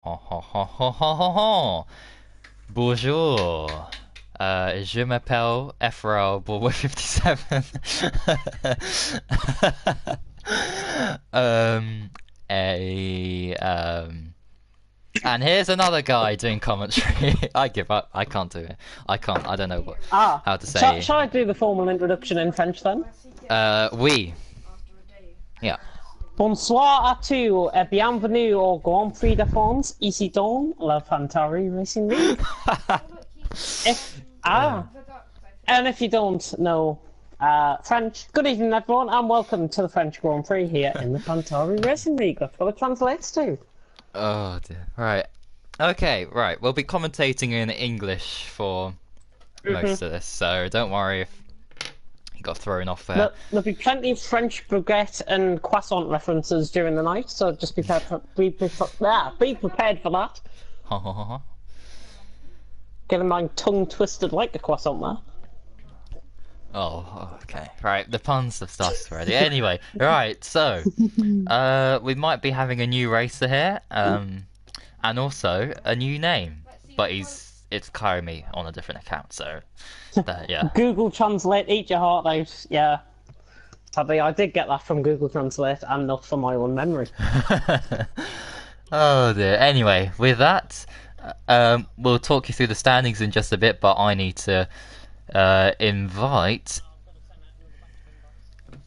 Ho, ho, ho, ho, ho, ho, ho. Bonjour. Je m'appelle FRL Bulwer 57. um, a, and here's another guy doing commentary. I give up. I can't do it. I can't. I don't know how to say. Shall I do the formal introduction in French then? Oui. Yeah. Bonsoir à tous et bienvenue au Grand Prix de France, ici dans la Fantarry Racing League. And if you don't know French, good evening everyone and welcome to the French Grand Prix here in the Fantarry Racing League. That's what it translates to. Oh dear. Right. Okay, right. We'll be commentating in English for most of this, so don't worry if you got thrown off there. There'll be plenty of French baguette and croissant references during the night, so just be prepared for that. Getting my tongue twisted like a croissant there. Oh, okay. Right, the puns have started already. Anyway, right, so we might be having a new racer here, and also a new name. But it's Kaimi on a different account, so yeah. Google Translate, eat your heart out. Yeah. Sadly, I did get that from Google Translate and not from my own memory. Oh dear. Anyway, with that, we'll talk you through the standings in just a bit, but I need to invite.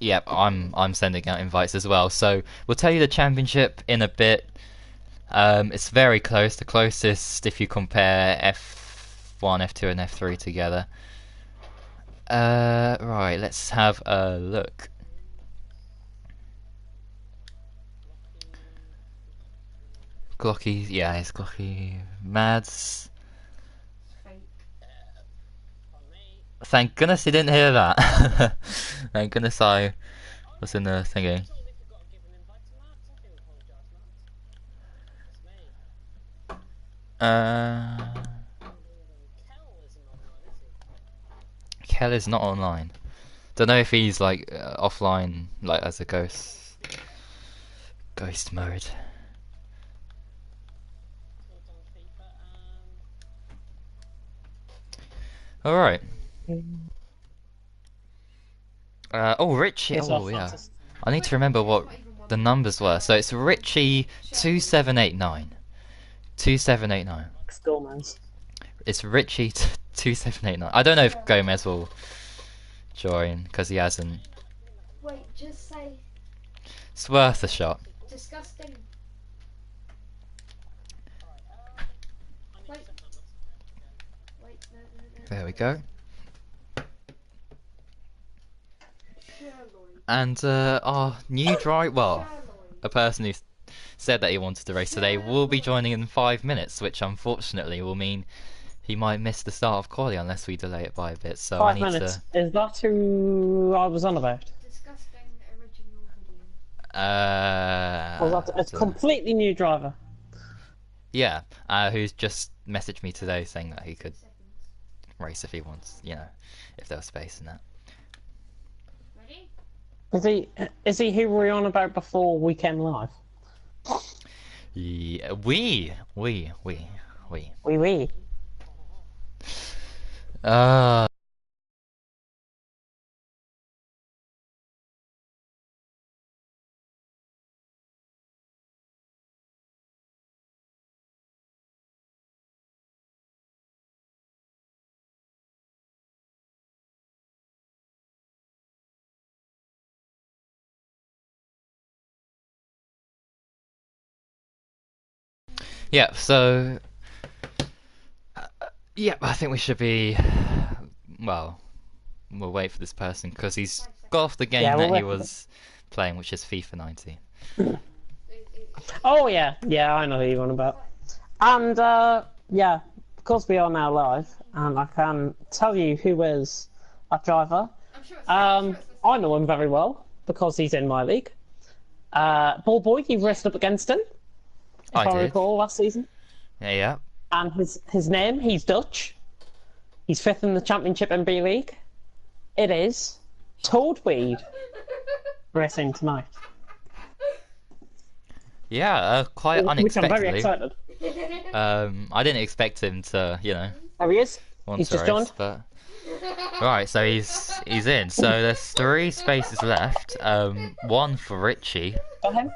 Yep, I'm sending out invites as well. So we'll tell you the championship in a bit. It's very close. The closest, if you compare F1, F2, and F3 together. Right, let's have a look. Glocky, yeah, it's Glocky. Mads. Thank goodness you didn't hear that. Thank goodness I was in the thingy. Kel is not online. Don't know if he's like offline, like as a ghost mode. All right. Oh, Richie. Oh, yeah. I need to remember what the numbers were. So it's Richie 2789. 2789. Gomez. It's Richie 2789. I don't know if Gomez will join because he hasn't. Wait, just say. It's worth a shot. Disgusting. Wait. Wait, no. There we go. And our new driver, well, a person who said that he wanted to race today will be joining in 5 minutes, which unfortunately will mean he might miss the start of quali unless we delay it by a bit. So 5 minutes. Is that who I was on about? Disgusting original video. Well, that's a completely new driver. Yeah, who's just messaged me today saying that he could race if he wants, you know, if there was space in that. Is he who we were on about before we came live? Yeah, we. Yeah, so yeah, I think we should be. Well, we'll wait for this person because he's got off the game that he was playing, which is FIFA 19. Oh yeah, I know who you're on about. And yeah, because we are now live, and I can tell you who is that driver. I know him very well because he's in my league. Ball Boy, you've raced up against him. If I recall, last season. Yeah. And his name, he's Dutch. He's 5th in the Championship and B League. It is Toadweed racing tonight. Yeah, quite unexpectedly. Which I'm very excited. I didn't expect him to, There he is. want He's to just race, joined. but right. So he's in. So there's 3 spaces left. 1 for Richie. Got him?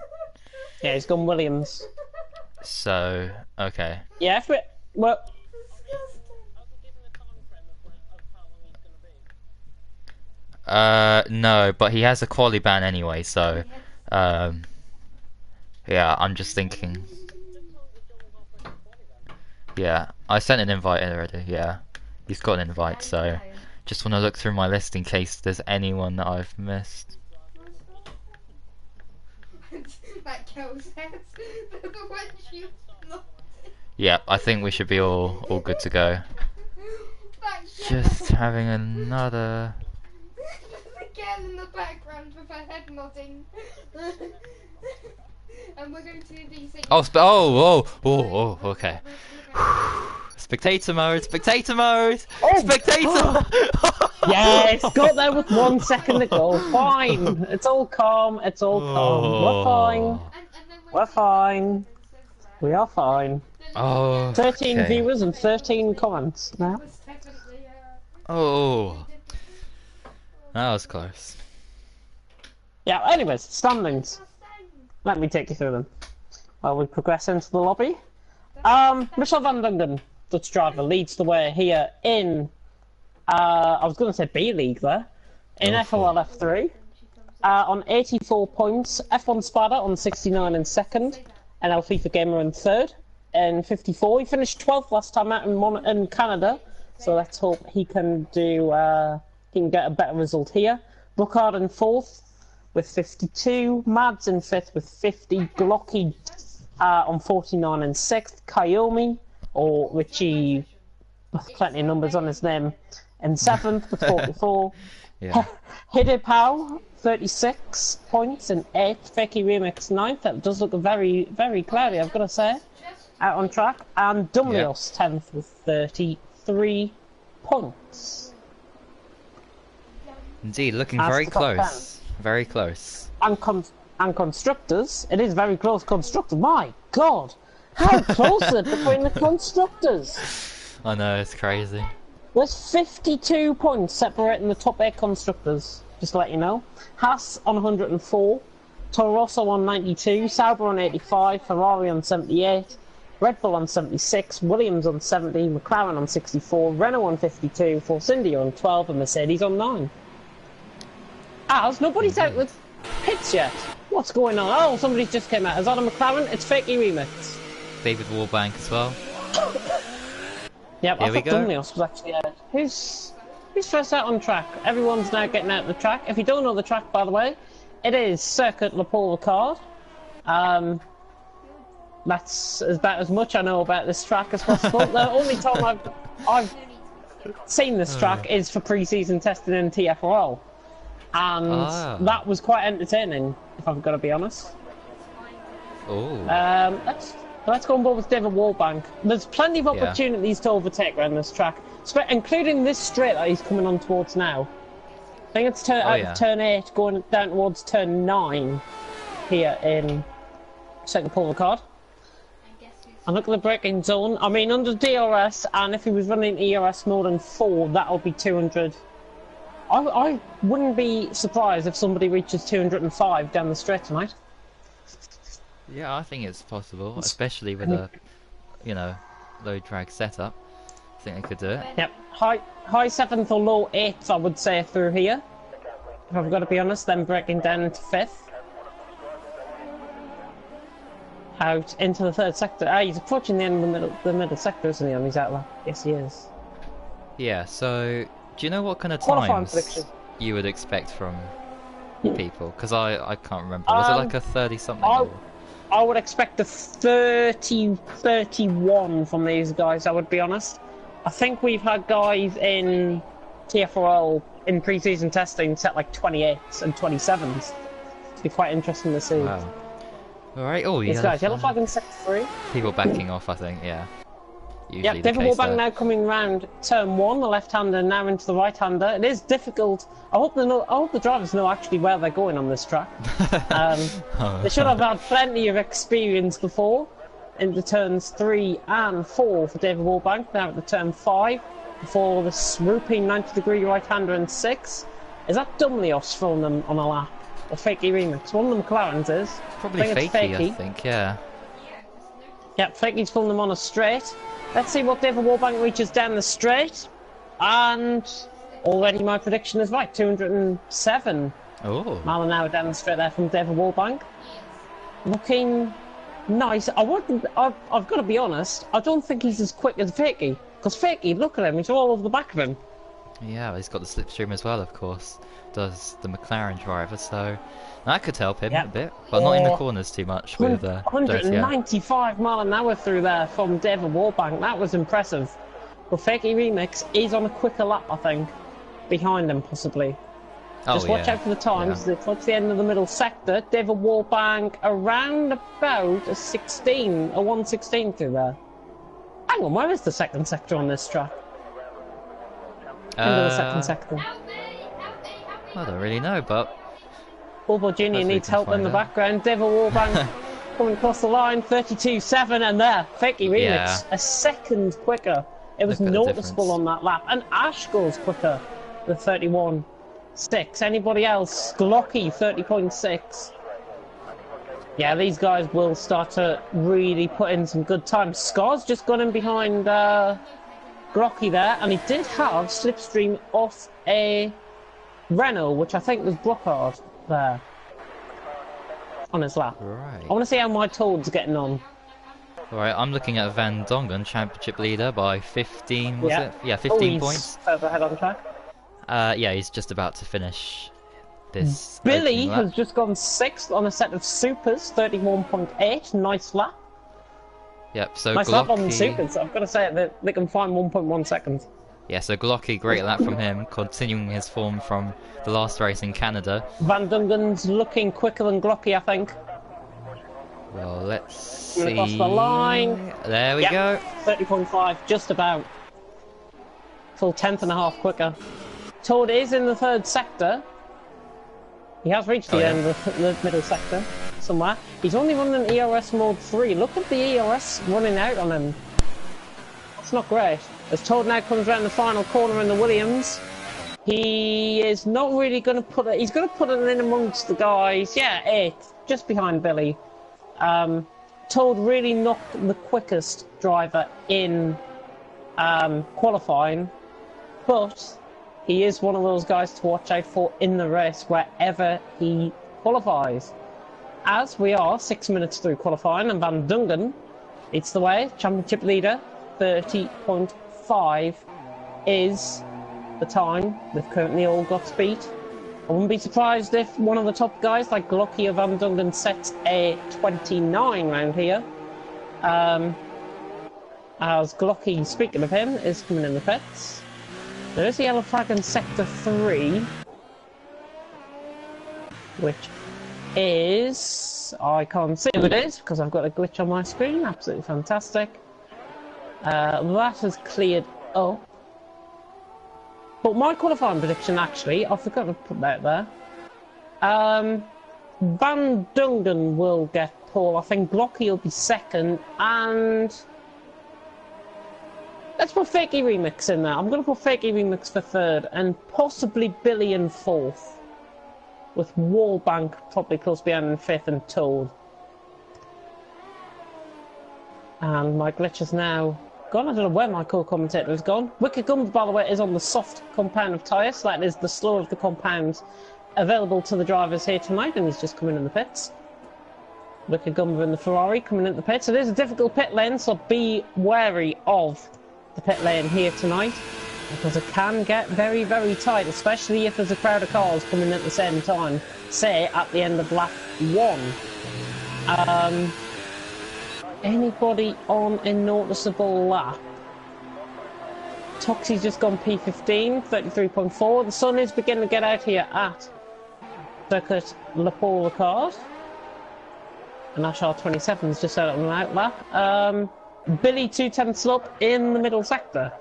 Yeah, he's gone Williams. So okay. Yeah, if we... Well... No, but he has a quali ban anyway. So yeah, I'm just thinking. Yeah, I sent an invite in already. Yeah, he's got an invite. So just want to look through my list in case there's anyone that I've missed. That girl says the one she's not. Yeah, I think we should be all good to go. Just having another. The girl in the background with her head nodding. And we're going to be singing. Oh, okay. Spectator mode, spectator mode, spectator. Yes, got there with 1 second to go. Fine. It's all calm. It's all calm. We're fine. And then We're fine. We are fine. Oh. 13 okay. viewers and 13 comments now. was definitely Oh. That was close. Yeah, anyways, standings. Let me take you through them while we progress into the lobby. Michel van Dungen, Dutch driver, leads the way here in, I was going to say B League there, in FRL F3, on 84 points. F1 Spada on 69 in second, and NL FIFA Gamer in third, and 54. He finished 12th last time out in Canada, so let's hope he can do, he can get a better result here. Buckard in fourth with 52, Mads in fifth with 50, Glocky on 49 and 6th, Kayomi, or Richie, with plenty of numbers on his name, in 7th with 44. Yeah. Hidepau, 36 points in 8th, Feki Remix 9th. That does look very, very cloudy, I've got to say, out on track. And Dumlios 10th with 33 points. Indeed, looking That's very the top close. Very close. And constructors, it is very close. Constructors, my god, how close is it between the constructors? I know, it's crazy. There's 52 points separating the top 8 constructors, just to let you know. Haas on 104, Toro Rosso on 92, Sauber on 85, Ferrari on 78, Red Bull on 76, Williams on 70, McLaren on 64, Renault on 52, Force India on 12, and Mercedes on 9. As nobody's out with pits yet. What's going on? Oh, somebody just came out. Is that a McLaren? It's Fakey Remix. David Warbank as well. Yep, Here I we thought go. Dumlios was actually out. Who's first out on track? Everyone's now getting out of the track. If you don't know the track, by the way, it is Circuit Le Paul Ricard. That's about as much I know about this track as possible. The only time I've seen this track is for pre-season testing in TFRL. And that was quite entertaining, if I'm going to be honest. Oh. Let's go on board with David Warbank. There's plenty of opportunities to overtake around this track, including this straight that he's coming on towards now. I think it's out of turn 8, going down towards turn 9 here in Second Paul Ricard. And look at the braking zone. I mean, under DRS, and if he was running ERS more than 4, that'll be 200. I wouldn't be surprised if somebody reaches 205 down the straight tonight. Yeah, I think it's possible, especially with a, low drag setup. I think they could do it. Yep, high 7th or low 8th, I would say, through here. If I've got to be honest, then breaking down into 5th. Out into the 3rd sector. He's approaching the end of the middle sector, isn't he, on his outlap? Yes, he is. Yeah, so do you know what kind of Qualifying times prediction. you would expect from people? Because I can't remember. Was it like a 30-something? I would expect a 31 from these guys, I would be honest. I think we've had guys in TFRL in pre-season testing set like 28s and 27s. It'd be quite interesting to see. Wow. Alright, These guys, yellow flag in sector 3. People backing off, I think, yeah. Usually Yep, David case Warbank there. now coming round turn 1, the left-hander now into the right-hander. It is difficult. I hope the drivers know actually where they're going on this track. They should have had plenty of experience before. into turns 3 and 4 for David Warbank. Now at the turn 5 for the swooping 90-degree right-hander in 6. Is that Dumlios filling them on a lap? Or Fakey Remix? One of the McLarens is. Probably Fakey, I think, yeah. Yep, Fakey's filling them on a straight. Let's see what David Warbank reaches down the straight. And already my prediction is right, 207 mile an hour down the straight there from David Warbank. Looking nice. I've got to be honest, I don't think he's as quick as Fakey. Because Fakey, look at him, he's all over the back of him. Yeah, he's got the slipstream as well, of course. Does the McLaren driver, so that could help him a bit, but not in the corners too much. With 195 mile an hour through there from David Warbank. That was impressive. But Fakey Remix is on a quicker lap, I think, behind him possibly. Just watch out for the times. Towards the end of the middle sector, David Warbank around about a 116 through there. Hang on, where is the second sector on this track? End of the second sector. I don't really know, but Bobo Jr. needs help in the background. David Warbank coming across the line, 32.7, and there, Fakey Remix, a second quicker. It was noticeable on that lap, and Ash goes quicker with 31.6. Anybody else? Glocky, 30.6. Yeah, these guys will start to really put in some good time. Scar's just gone in behind Glocky there, and he did have slipstream off a Renault, which I think was Brockhard there on his lap. Right. I want to see how my Toad's getting on. Alright, I'm looking at Van Dongen, championship leader by 15, was it? Yeah, 15 points. Further ahead on track. Yeah, he's just about to finish this. Billy has just gone 6th on a set of supers, 31.8. Nice lap. Yep, so nice lap on the supers. I've got to say that they can find 1.1 seconds. Yeah, so Glocky, great lap from him, continuing his form from the last race in Canada. Van Dungen's looking quicker than Glocky, I think. Well, let's see. Across the line. There we go. 30.5, just about. Full 10th and a half quicker. Toad is in the 3rd sector. He has reached the end of the middle sector somewhere. He's only running ERS mode 3. Look at the ERS running out on him. That's not great. As Toad now comes around the final corner in the Williams, he is not really going to put it. He's going to put it in amongst the guys. Yeah, 8th, just behind Billy. Toad really not the quickest driver in qualifying, but he is one of those guys to watch out for in the race wherever he qualifies. As we are 6 minutes through qualifying, and Van Dongen leads the way, championship leader, 30.5 is the time. They've currently all got speed. I wouldn't be surprised if one of the top guys like Glocky or Van Dongen sets a 29 round here. As Glocky, speaking of him, is coming in the pits. There is a yellow flag in sector 3, which is... I can't see who it is because I've got a glitch on my screen. Absolutely fantastic. That has cleared up. But my qualifying prediction, actually, I forgot to put that there. Van Dongen will get pole. I think Glocky will be 2nd, and let's put Fakey Remix in there. I'm going to put Fakey Remix for 3rd, and possibly Billy in 4th, with Warbank probably close behind in 5th and Toad. And my glitch is now gone. I don't know where my co-commentator has gone. Wicked Gums, by the way, is on the soft compound of tyres, so that is the slower of the compounds available to the drivers here tonight, and he's just coming in the pits. Wicked Gums in the Ferrari coming in the pits. It is a difficult pit lane, so be wary of the pit lane here tonight, because it can get very, very tight, especially if there's a crowd of cars coming at the same time, say at the end of lap 1. Anybody on a noticeable lap? Toxie's just gone P15, 33.4. The sun is beginning to get out here at Circuit Le Paul Ricard. And Ash R27 is just out on an out lap. Billy 210 slope in the middle sector.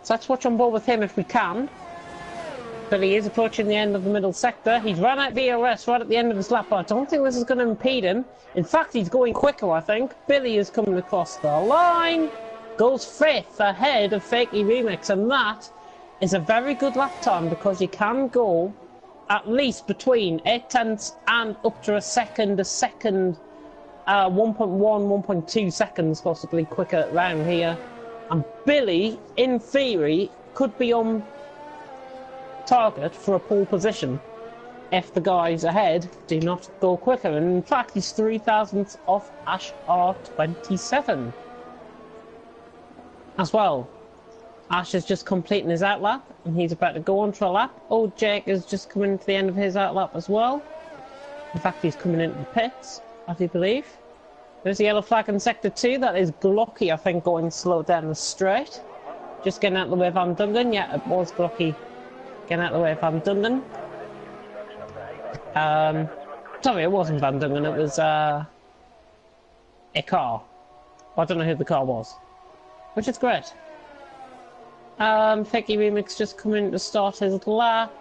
So let's watch on board with him if we can. Billy is approaching the end of the middle sector. He's run out of ERS right at the end of his lap, but I don't think this is going to impede him. In fact, he's going quicker, I think. Billy is coming across the line. Goes 5th ahead of Fakey Remix, and that is a very good lap time because you can go at least between 8 tenths and up to a second, 1.1, 1.2 seconds possibly quicker round here. And Billy, in theory, could be on target for a pole position if the guys ahead do not go quicker. And in fact, he's 3 thousandths off Ash R27 as well. Ash is just completing his outlap and he's about to go on for a lap. Old Jake is just coming to the end of his outlap as well. In fact, he's coming into the pits, I do believe. There's a yellow flag in sector 2. That is Glocky, I think, going slow down the straight. Just getting out of the way of Van Dungan. Yeah, it was Glocky getting out of the way of Van Dungan. Sorry, it wasn't Van Dungan, it was a car. I don't know who the car was, which is great. Fakey Remix just coming to start his lap.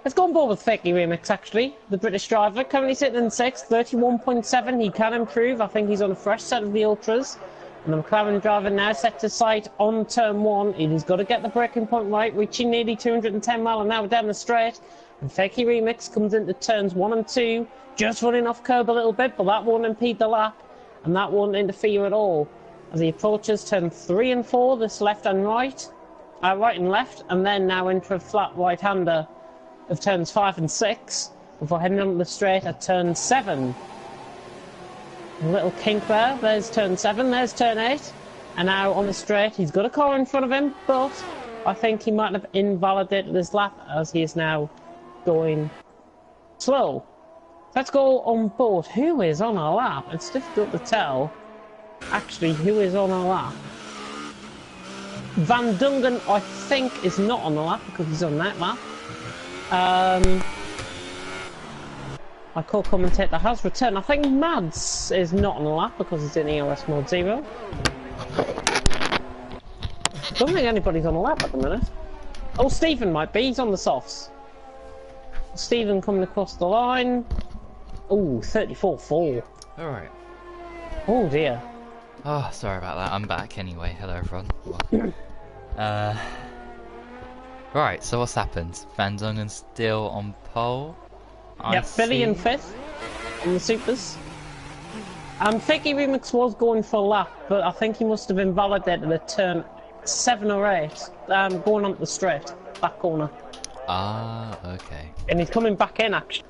Let's go on board with Fakey Remix, actually. The British driver, currently sitting in 6th, 31.7. He can improve. I think he's on a fresh set of the Ultras. And the McLaren driver now set to sight on turn 1. He's got to get the braking point right, reaching nearly 210 mile an hour down the straight. And Fakey Remix comes into turns 1 and 2, just running off curb a little bit, but that won't impede the lap. And that won't interfere at all. As he approaches turn 3 and 4, this left and right. Right and left, and then now into a flat right-hander of turns 5 and 6 before heading on the straight at turn 7. A little kink there. There's turn 7, there's turn 8, and now on the straight he's got a car in front of him, but I think he might have invalidated his lap as he is now going slow. Let's go on board. Who is on our lap? It's difficult to tell actually who is on our lap. Van Dungan, I think, is not on the lap because he's on that lap. My co-commentator has returned. I think Mads is not on the lap because he's in ERS mode 0. Don't think anybody's on the lap at the minute. Oh, Stephen might be. He's on the softs. Stephen coming across the line. Oh, 34.4. Alright. Oh dear. Oh, sorry about that. I'm back anyway. Hello, everyone. Right, so what's happened? Van Dungan's still on pole. Yep, Billy in 5th on the supers. Fakey Remix was going for a lap, but I think he must have invalidated at turn 7 or 8, going on the straight, back corner. Ah, okay. And he's coming back in, actually.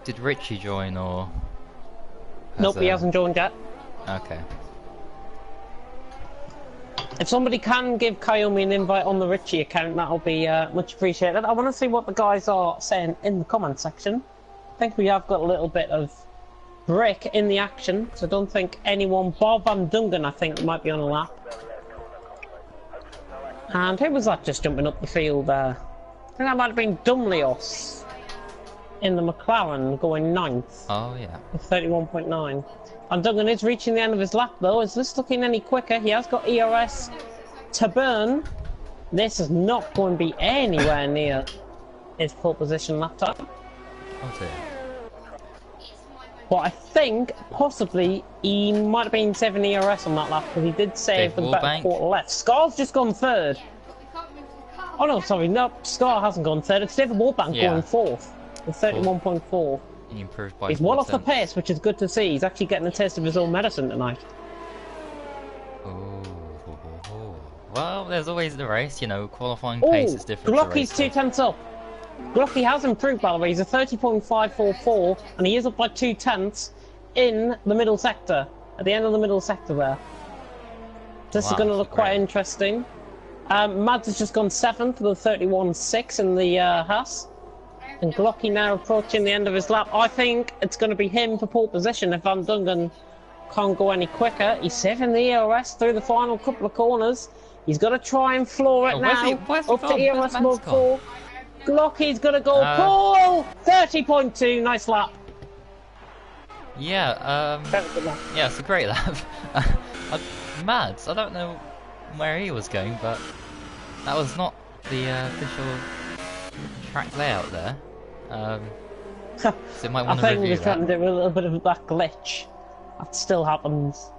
Did Richie join, or...? Nope, he hasn't joined yet. Okay. If somebody can give Kayomi an invite on the Richie account, that'll be much appreciated. I want to see what the guys are saying in the comment section. I think we have got a little bit of break in the action, so I don't think anyone... Bob Van Dungan, I think, might be on a lap. And who was that just jumping up the field there? I think that might have been Dumlios in the McLaren going 9th. Oh, yeah. With 31.9. Van Dungan is reaching the end of his lap, though. Is this looking any quicker? He has got ERS to burn. This is not going to be anywhere near his pole position lap time. Oh, dear. But I think, possibly, he might have been 7 ERS on that lap, because he did save with about a quarter left. Scar's just gone 3rd. Oh, no, sorry. No, Scar hasn't gone 3rd. It's David Warbank going 4th with 31.4. He improved by He's well off the pace, which is good to see. He's actually getting a taste of his own medicine tonight. Oh. Well, there's always the race, you know, qualifying pace is different. Glocky's 2 tenths up. Glocky has improved, by the way. He's a 30.544, and he is up by 2 tenths in the middle sector, at the end of the middle sector there. This is going to look quite interesting. Mads has just gone 7th with a 31.6 in the Haas. And Glocky now approaching the end of his lap. I think it's going to be him for pole position if Van Dungan can't go any quicker. He's saving the ERS through the final couple of corners. He's got to try and floor it now. Up to ERS mode 4. Glocky's going to go pole! 30.2, nice lap. Yeah, yeah, it's a great lap. Mads, I don't know where he was going, but That was not the official track layout there. So you might I want to think review they're trying to that. do a little bit of that glitch. That still happens.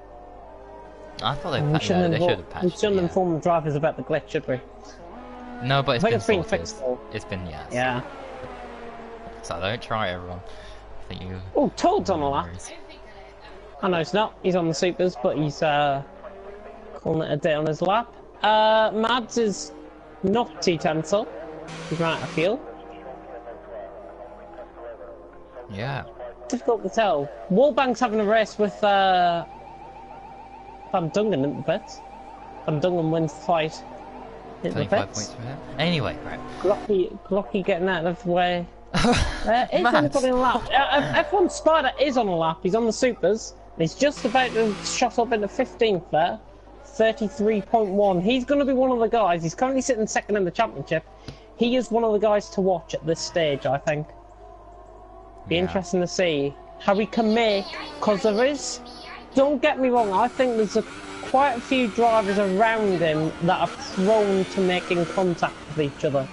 I thought they, We they should have we patched it, shouldn't yeah. inform the drivers about the glitch, should we? No, but I think it's it's been been sorted. fixed though. It's been, yes. Yeah. So don't try it, everyone. I think you... Oh, Toad's on a lap. I know it's not. He's on the supers, but he's calling it a day on his lap. Mads is not too tinsel. He's right, I feel. Yeah. Difficult to tell. Wallbank's having a race with Van Dungen in the pits. Van Dungen wins the fight in the 25 pits. points for him. Anyway, right. Glocky getting out of the way. Is anybody on a lap? F1 Spider is on a lap. He's on the supers. And he's just about to shot up into 15th there. 33.1. He's going to be one of the guys. He's currently sitting second in the championship. He is one of the guys to watch at this stage, I think. Be interesting to see how he can make, because there is, don't get me wrong, I think there's quite a few drivers around him that are prone to making contact with each other.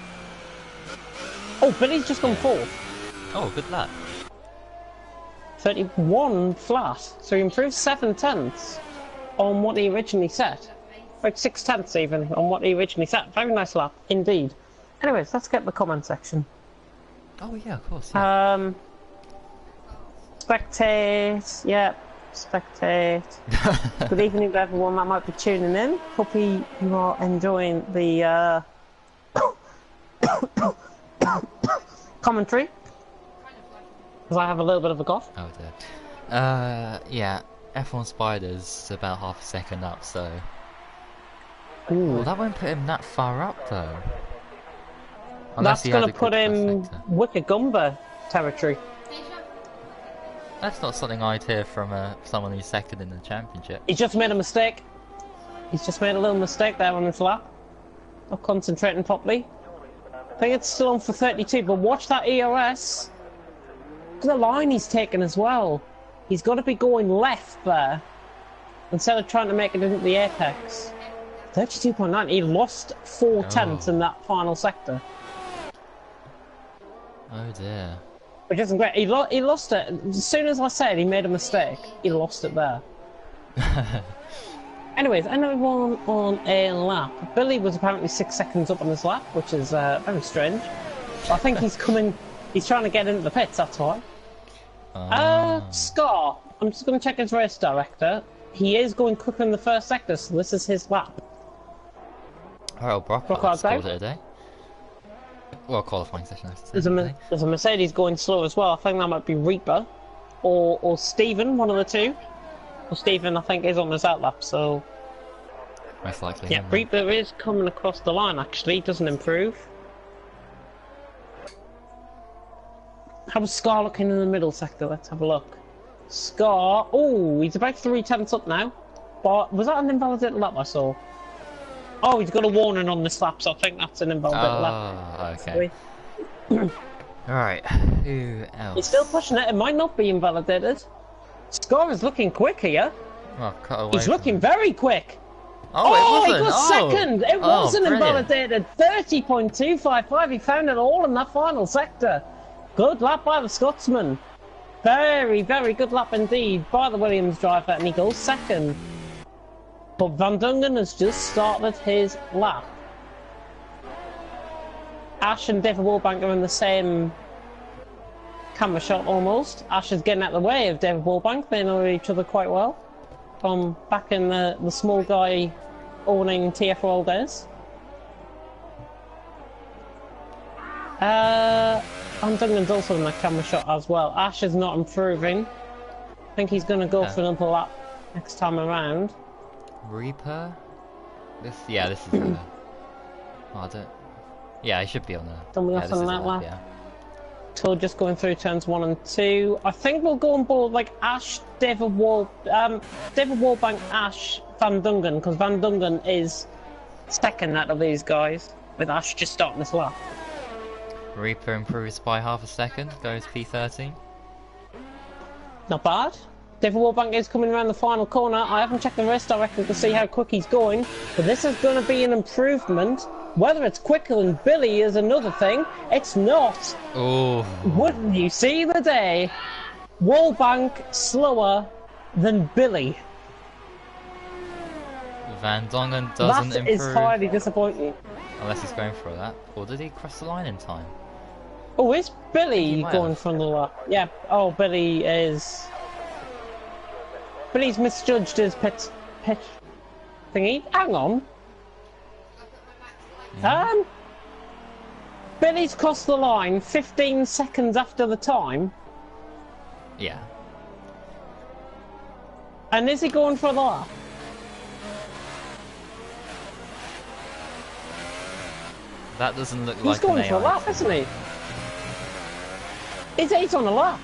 Oh, Billy's just gone fourth. Oh, good luck. 31 flat, so he improved 7 tenths on what he originally set. About 6 tenths even on what he originally set. Very nice lap, indeed. Anyways, let's get the comment section. Oh yeah, of course. Yeah. Spectate, yeah, spectate. Good evening to everyone that might be tuning in. Hope you are enjoying the commentary. Because I have a little bit of a cough. Oh dear. Yeah, F1 Spider's about half a second up, so... Ooh. Well, that won't put him that far up, though. Unless That's he had going a to put good him first sector. Wicca-Gumba territory. That's not something I'd hear from someone who's second in the championship. He's just made a mistake. He's just made a little mistake there on his lap. Not concentrating properly. I think it's still on for 32, but watch that ERS. Look at the line he's taken as well. He's got to be going left there instead of trying to make it into the apex. 32.9. He lost 4 tenths in that final sector. Oh dear. Which isn't great. He lost it. As soon as I said he made a mistake, he lost it there. Anyways, another one on a lap. Billy was apparently 6 seconds up on his lap, which is very strange. I think he's coming... He's trying to get into the pits, that's why. Scar. I'm just going to check his race director. He is going quicker in the first sector, so this is his lap. Oh, Brock scored it today. Well, qualifying session, I should say. There's a Mercedes going slow as well. I think that might be Reaper. Or Steven, one of the two. Well, Steven, I think, is on his outlap, so... Most likely. Yeah, Reaper is coming across the line, actually. Doesn't improve. How's Scar looking in the middle sector? Let's have a look. Scar... Oh, he's about 3 tenths up now. But was that an invalidated lap I saw? Oh, he's got a warning on this lap, so I think that's an invalidated lap. Oh, okay. Alright, who else? He's still pushing it. It might not be invalidated. Scar is looking quick here. Oh, cut away He's looking very quick. Oh, it wasn't! He got second! It wasn't brilliant. invalidated! 30.255, he found it all in that final sector. Good lap by the Scotsman. Very, very good lap indeed by the Williams driver, and he goes second. But Van Dungen has just started his lap. Ash and David Wallbank are in the same camera shot almost. Ash is getting out of the way of David Wallbank. They know each other quite well from back in the small guy owning TFRL days. Van Dungan's also in that camera shot as well. Ash is not improving. I think he's going to go for another lap next time around. Reaper? This is oh, I don't... Yeah, he should be on there. Don't we Yeah, have this on is that a lap? yeah. So just going through turns 1 and 2. I think we'll go on board like Ash, David Wallbank, Ash, Van Dungen, because Van Dungen is second out of these guys, with Ash just starting this lap. Reaper improves by half a second, goes P13. Not bad. David Wallbank is coming around the final corner. I haven't checked the race director to see how quick he's going, but this is going to be an improvement Whether it's quicker than Billy is another thing. It's not. Oh. Wouldn't you see the day? Wallbank slower than Billy. Van Dongen doesn't That improve. is highly disappointing. Unless he's going for that. Or did he cross the line in time? Oh, is Billy might going have. from the lap? Yeah. Oh, Billy is. Billy's misjudged his pitch thingy. Hang on. Billy's crossed the line 15 seconds after the time. Yeah. And is he going for the lap? That doesn't look He's like going an for a AI. lap, isn't he? He's on a lap.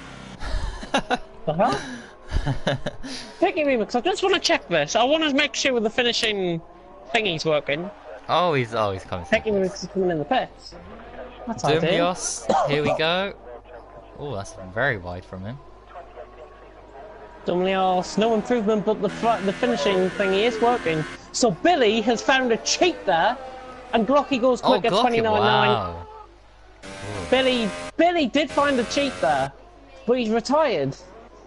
Thank you, Remix. I just want to check this. I want to make sure the finishing thingy's working. Oh, he's coming. Thank you, Remix is coming in the pits. That's ideal. Dumlios, here we go. Oh, that's very wide from him. Dumlios, no improvement, but the finishing thingy is working. So Billy has found a cheat there, and Glocky goes quick at 29.9. Wow. Billy did find a cheat there, but he's retired.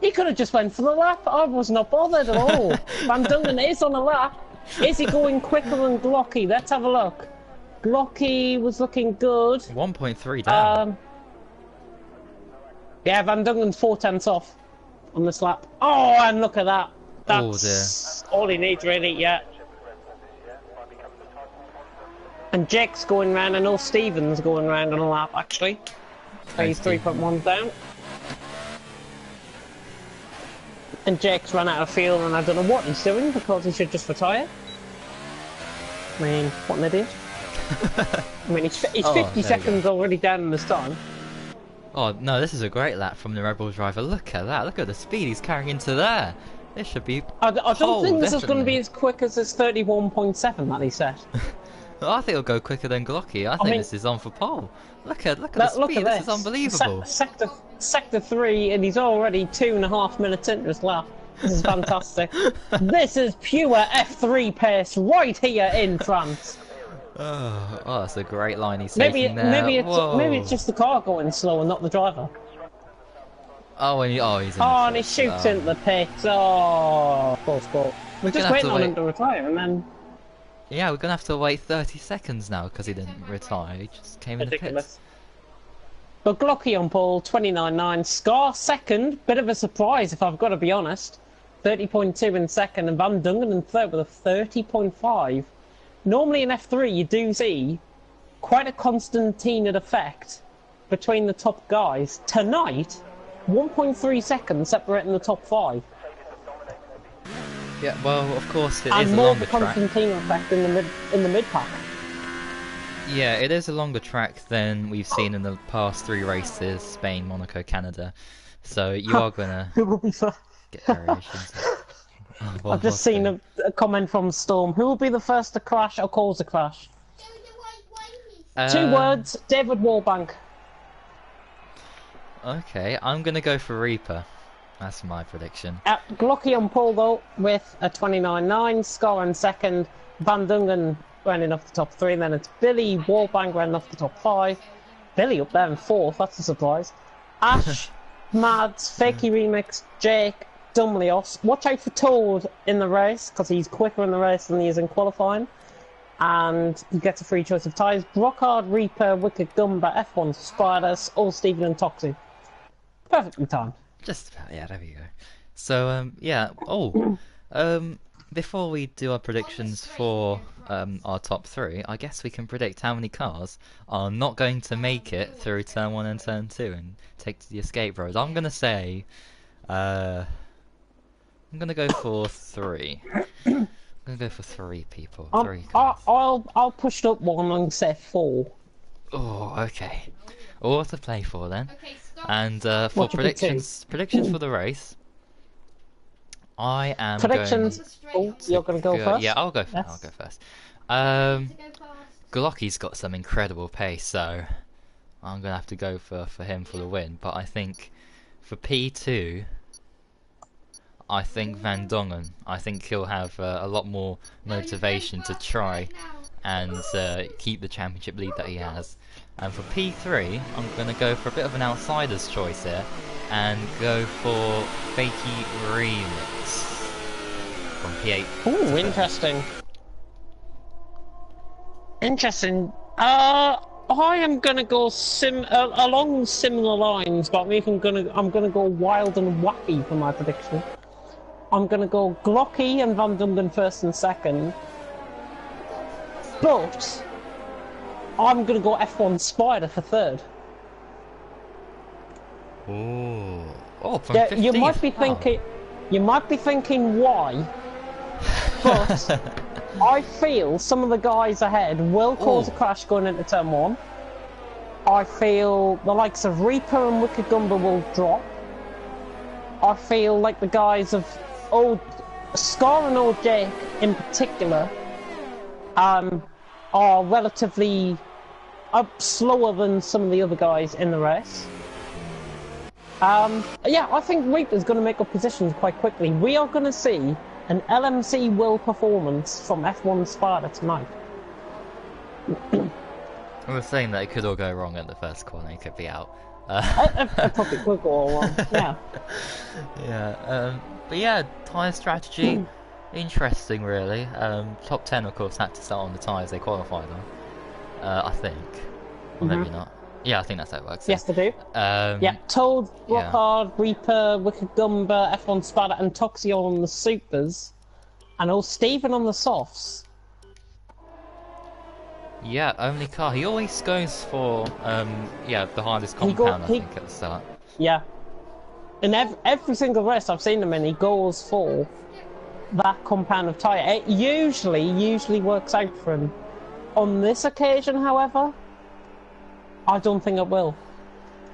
He could have just went for the lap. I was not bothered at all. Van Dungen is on a lap. Is he going quicker than Glocky? Let's have a look. Glocky was looking good. 1.3 down. Yeah, Van Dungen's 4/10 off on this lap. Oh, and look at that. That's all he needs, really, yeah. And Jake's going round, and all Stephen's going round on a lap, actually. So he's 3.1 down. And Jake's run out of fuel, and I don't know what he's doing, because he should just retire. I mean, what an idiot. I mean, he's 50 seconds already down in this time. Oh, no, this is a great lap from the Rebel driver. Look at that. Look at the speed he's carrying into there. This should be I don't think this is going to be definitely. as quick as this 31.7 that he set. I think it'll go quicker than Glocky. I think this is on for pole. Look at the Look speed. at This is unbelievable. Sector 3, and he's already 2.5 minutes into this lap. This is fantastic. This is pure F3 pace right here in France. Oh, that's a great line he's Maybe taking there. maybe it's just the car going slow and not the driver. Oh, and he's in the And he pits. shoots into the pits. Oh, close call. We're just gonna have waiting to on him wait. to retire, and then Yeah, we're gonna have to wait 30 seconds now because he didn't retire. He just came in the pits. ridiculous. But Glocky on pole, 29.9. Scar second, bit of a surprise if I've got to be honest. 30.2 in second, and Van Dungen in third with a 30.5. Normally in F3 you do see quite a Constantinid effect between the top guys. Tonight, 1.3 seconds separating the top 5. Yeah, well, of course it is And a more of longer a track. Constantino effect in the mid pack. Yeah, it is a longer track than we've seen in the past 3 races: Spain, Monaco, Canada. So you are gonna Who will be first? get variations. I've just seen a comment from Storm. Who will be the first to crash or cause a crash? 2 words, David Warbank. Okay, I'm gonna go for Reaper. That's my prediction. Glocky on pole though with a 29.9. Scar in second. Van Dungen running off the top 3. And then it's Billy Warbank running off the top 5. Billy up there in 4th. That's a surprise. Ash, Mads, Fakey Remix, Jake, Dumlios. Watch out for Toad in the race because he's quicker in the race than he is in qualifying. And he gets a free choice of tyres. Brockhard, Reaper, Wicked Gumba, F1 Spiders, all Stephen and Toxie. Perfectly timed. Just about, yeah, there we go. So, yeah. Before we do our predictions for our top 3, I guess we can predict how many cars are not going to make it through turn 1 and turn 2 and take to the escape road. I'm gonna say, I'm gonna go for 3. I'm gonna go for 3 people. 3 cars. I'll push it up 1 and say 4. Oh, okay. All to play for then. Okay, stop. And for What you pick predictions for the race, I am Predictions. going... You're going to go first? Yeah, I'll go. Yes. I'll go first. To go fast. Glocky's got some incredible pace, so I'm gonna have to go for him for the win. But I think for P2, I think Van Dongen. I think he'll have a lot more motivation to try and keep the championship lead that he has. And for P3, I'm going to go for a bit of an outsider's choice here, and go for Fakey Remix from P8. Ooh, interesting. Interesting. I am gonna go along similar lines, but I'm gonna go wild and wacky for my prediction. I'm gonna go Glocky and Van Dungen first and second, but I'm gonna go F1 Spider for third. Ooh. Oh, from Yeah, 15th. you might be thinking why, but I feel some of the guys ahead will cause a crash going into turn 1. I feel the likes of Reaper and Wicked Gumber will drop. I feel like the guys of Scar and Old Jake in particular are relatively slower than some of the other guys in the race. Yeah, I think Reaper's going to make up positions quite quickly. We are going to see an LMC Will performance from F1 Sparta tonight. I was saying that it could all go wrong at the first corner, it could be out. It probably could go all wrong, yeah. Yeah, but yeah, tyre strategy, interesting really. Top 10 of course had to start on the tyres they qualified on, I think. Or maybe not. Yeah, I think that's how it works. Yes, they do. Yeah, Toad, Rockhard, Reaper, Wicked Gumber, F1 Sparta, and Toxio on the supers, and old Stephen on the softs. Yeah, only car. He always goes for the hardest compound, I think, at the start. Yeah. In every single race I've seen him in, he goes for that compound of tyre. It usually works out for him. On this occasion, however, I don't think it will.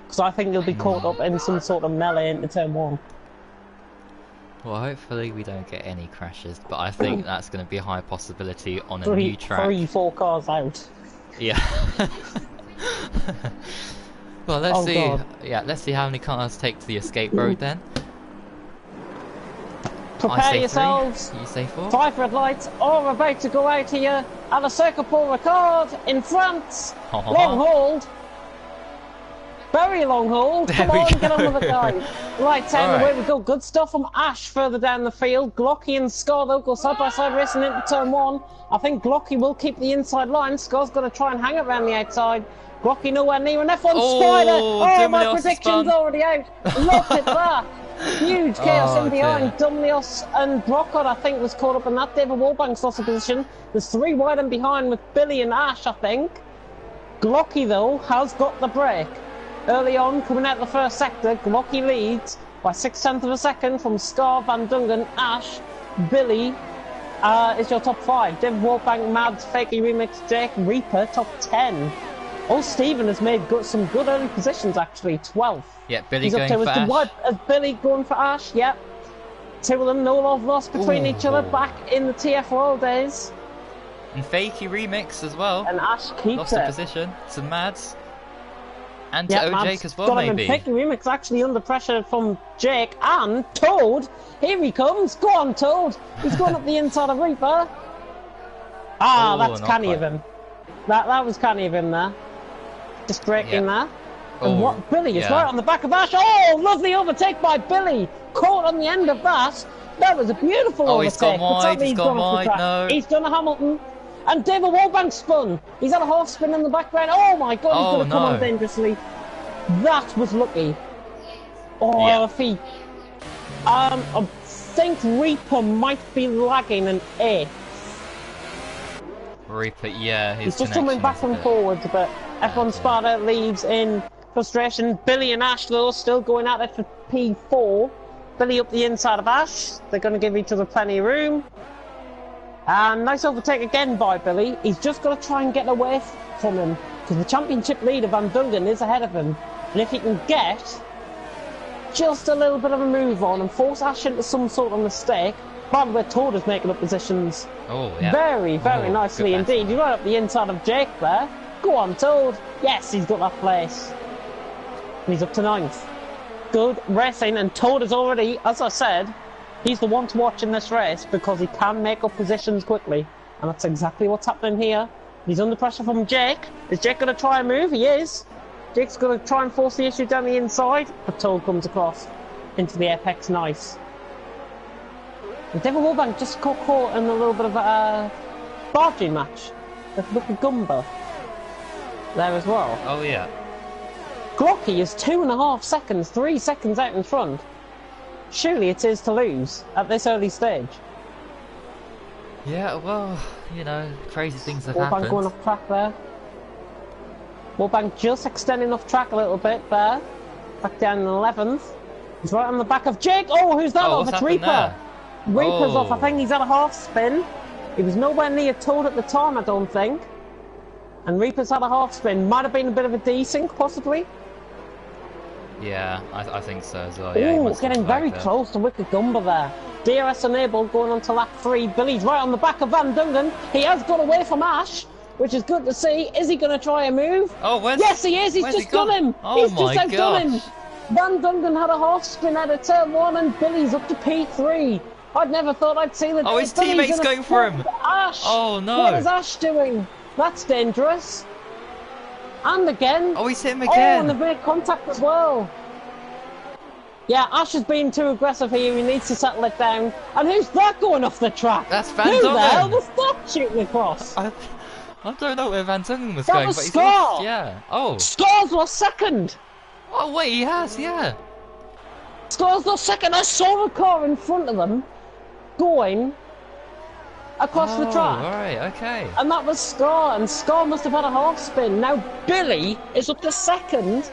Because I think he'll be caught up in some sort of melee into turn 1. Well, hopefully we don't get any crashes, but I think that's going to be a high possibility on a new track. 3-4 cars out. Yeah. Well, let's see. God. Yeah, let's see how many cars take to the escape road then. Prepare yourselves. You say 4. 5 red lights, all about to go out here at a Circuit Paul Ricard in France. Long hold. Very long hold. Come on, get on with it, guys. Right, away we go. Good stuff from Ash further down the field. Glocky and Scar, they'll go side by side racing into turn 1. I think Glocky will keep the inside line. Scar's got to try and hang it around the outside. Glocky nowhere near an F1 Spider. Oh, my prediction's already out. Look at that. Huge chaos in behind. Dumlios and Brockard, I think, was caught up in that. David Warbank's lost a position. There's 3 wide and behind with Billy and Ash, I think. Glocky, though, has got the break. Early on, coming out of the first sector, Glocky leads by 0.6 of a second from Scar, Van Dungen, Ash, Billy is your top 5. David Warbank, Mads, Fakey Remix, Jake, Reaper, top 10. Oh, Stephen has made some good early positions, actually, 12th. Yeah, Billy going for Ash. Is Billy going for Ash? Yep. 2 of them, no love lost between each other back in the TFRL days. And Fakey Remix as well. And Ash keeps lost a position to Mads. And to Jake as well, maybe. Fakey Remix actually under pressure from Jake and Toad. Here he comes. Go on, Toad. He's going up the inside of Reaper. That's canny of him. That was canny of him there. Just braking there. And what Billy is right on the back of Ash. Oh, lovely overtake by Billy. Caught on the end of that. That was a beautiful overtake. He's gone wide. He's gone wide. No. He's done a Hamilton. And David Warbank spun. He's had a half spin in the background. Oh my god, he's going to come on dangerously. That was lucky. If he... I think Reaper might be lagging an 8th. Reaper, yeah. He's just coming back and forwards, but F1 Sparta leaves in frustration. Billy and Ash, though, still going at it for P4. Billy up the inside of Ash. They're going to give each other plenty of room. And nice overtake again by Billy. He's just got to try and get away from him, because the championship leader, Van Dungen, is ahead of him. And if he can get just a little bit of a move on and force Ash into some sort of mistake, by the way, Toad is making up positions very, very nicely indeed. He's right up the inside of Jake there. Go on, Toad. Yes, he's got that place. And he's up to 9th. Good racing, and Toad is already, as I said, he's the one to watch in this race because he can make up positions quickly. And that's exactly what's happening here. He's under pressure from Jake. Is Jake going to try and move? He is. Jake's going to try and force the issue down the inside. But Toad comes across into the apex. Nice. And David Warbank just got caught in a little bit of a barging match. Look at Gumba there as well. Oh yeah. Glocky is 2.5 seconds, 3 seconds out in front. Surely it is to lose at this early stage. Yeah, well, you know, crazy things have Warbank happened. going off track there. Warbank just extending off track a little bit there. Back down in 11th. He's right on the back of Jake. Oh, who's that Oh, off? what's It's happened Reaper. there? Reaper's Oh. off. I think he's at a half spin. He was nowhere near Toad at the time, I don't think. And Reaper's had a half spin. Might have been a bit of a desync, possibly. Yeah, I think so as well. Yeah, he Ooh, must have getting flagged very there. close to Wicked Gumba there. DRS enabled, going on to lap 3. Billy's right on the back of Van Dungen. He has got away from Ash, which is good to see. Is he going to try a move? Oh, where's... Yes, he is. He's where's just he gone? done him. Oh He's my just outdone him. gosh. Van Dungen had a half spin out of turn 1, and Billy's up to P3. I'd never thought I'd see the. Oh, his Billy's teammate's in a going for him. Ash. Oh, no. What is Ash doing? That's dangerous. And again. Oh, he's hit him Oh, again. and they've made contact as well. Yeah, Ash has been too aggressive here. He needs to settle it down. And who's that going off the track? That's Van Who the hell Dungen. was that shooting across? I don't know where Van Dungen was That going, was but he's Scar. lost. Yeah. Oh. Scores lost second. Oh, wait, he has, yeah. Scores lost second. I saw a car in front of them going across the track. Alright, okay. And that was Scar, and Scar must have had a half spin. Now Billy is up to second.